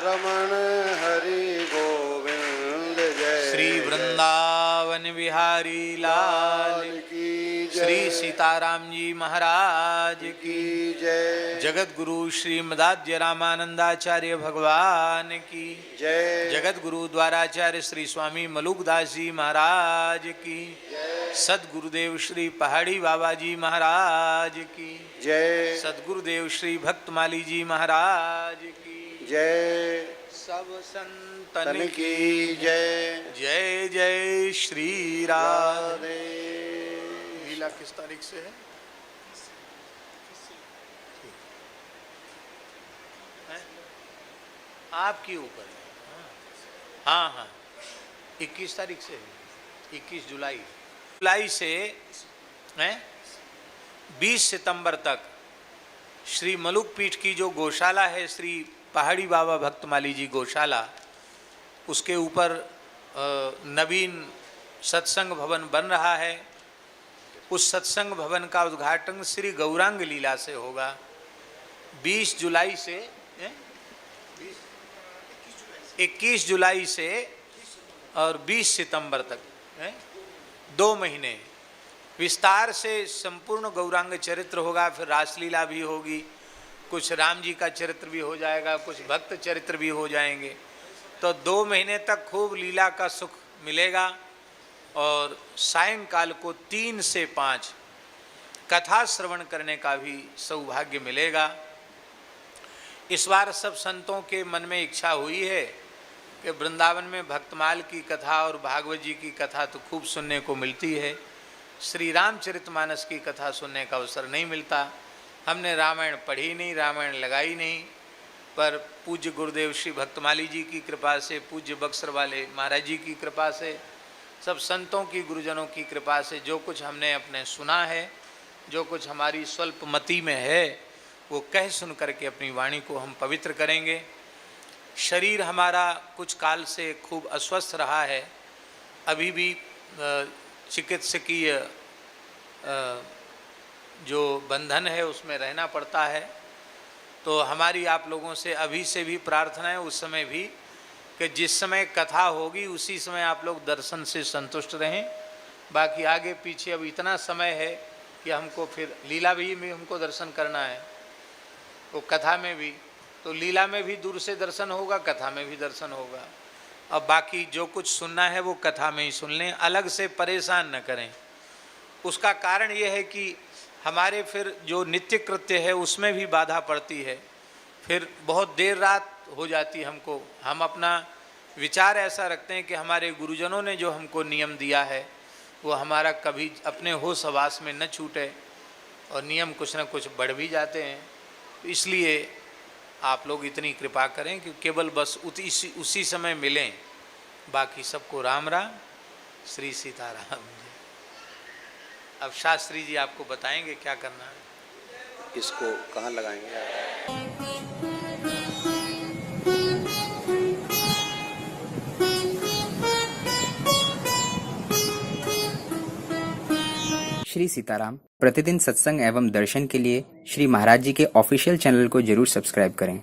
रमण हरि गोविंद जय, श्री वृंदावन बिहारी लाल की श्री सीताराम जी महाराज की जय, जगत गुरु श्री मदाद्य रामानंदाचार्य भगवान की जय, जगत गुरु द्वाराचार्य श्री स्वामी मलुकदास जी महाराज की, सदगुरुदेव श्री पहाड़ी बाबा जी महाराज की जय, सदगुरुदेव श्री भक्तमाली जी महाराज की जय, सब संतन तन की जय, जय जय श्री राधे। राधे। लीला किस तारीख से है? आपके ऊपर है। हाँ हाँ 21 तारीख से है, 21 जुलाई से है 20 सितंबर तक श्री मलुक पीठ की जो गौशाला है श्री पहाड़ी बाबा भक्तमाली जी गौशाला, उसके ऊपर नवीन सत्संग भवन बन रहा है। उस सत्संग भवन का उद्घाटन श्री गौरांग लीला से होगा 20 जुलाई से 21 जुलाई से और 20 सितंबर तक 2 महीने विस्तार से संपूर्ण गौरांग चरित्र होगा। फिर रासलीला भी होगी, कुछ राम जी का चरित्र भी हो जाएगा, कुछ भक्त चरित्र भी हो जाएंगे। तो 2 महीने तक खूब लीला का सुख मिलेगा। और सायंकाल को 3 से 5 कथा श्रवण करने का भी सौभाग्य मिलेगा। इस बार सब संतों के मन में इच्छा हुई है कि वृंदावन में भक्तमाल की कथा और भागवत जी की कथा तो खूब सुनने को मिलती है, श्री रामचरितमानस की कथा सुनने का अवसर नहीं मिलता। हमने रामायण पढ़ी नहीं, रामायण लगाई नहीं, पर पूज्य गुरुदेव श्री भक्तमाली जी की कृपा से, पूज्य बक्सर वाले महाराज जी की कृपा से, सब संतों की गुरुजनों की कृपा से जो कुछ हमने अपने सुना है, जो कुछ हमारी स्वल्प मति में है, वो कह सुन करके अपनी वाणी को हम पवित्र करेंगे। शरीर हमारा कुछ काल से खूब अस्वस्थ रहा है, अभी भी चिकित्सकीय जो बंधन है उसमें रहना पड़ता है। तो हमारी आप लोगों से अभी से भी प्रार्थना है, उस समय भी, कि जिस समय कथा होगी उसी समय आप लोग दर्शन से संतुष्ट रहें। बाकी आगे पीछे अब इतना समय है कि हमको फिर लीला भी में हमको दर्शन करना है, वो कथा में भी, तो लीला में भी दूर से दर्शन होगा, कथा में भी दर्शन होगा। अब बाकी जो कुछ सुनना है वो कथा में ही सुन लें, अलग से परेशान न करें। उसका कारण ये है कि हमारे फिर जो नित्य कृत्य है उसमें भी बाधा पड़ती है, फिर बहुत देर रात हो जाती हमको। हम अपना विचार ऐसा रखते हैं कि हमारे गुरुजनों ने जो हमको नियम दिया है वो हमारा कभी अपने होश हवास में न छूटे, और नियम कुछ न कुछ बढ़ भी जाते हैं। तो इसलिए आप लोग इतनी कृपा करें कि केवल बस उसी समय मिलें, बाकी सबको राम राम, श्री सीताराम। अब शास्त्री जी आपको बताएंगे क्या करना है। इसको कहाँ लगाएंगे आप? श्री सीताराम प्रतिदिन सत्संग एवं दर्शन के लिए श्री महाराज जी के ऑफिशियल चैनल को जरूर सब्सक्राइब करें।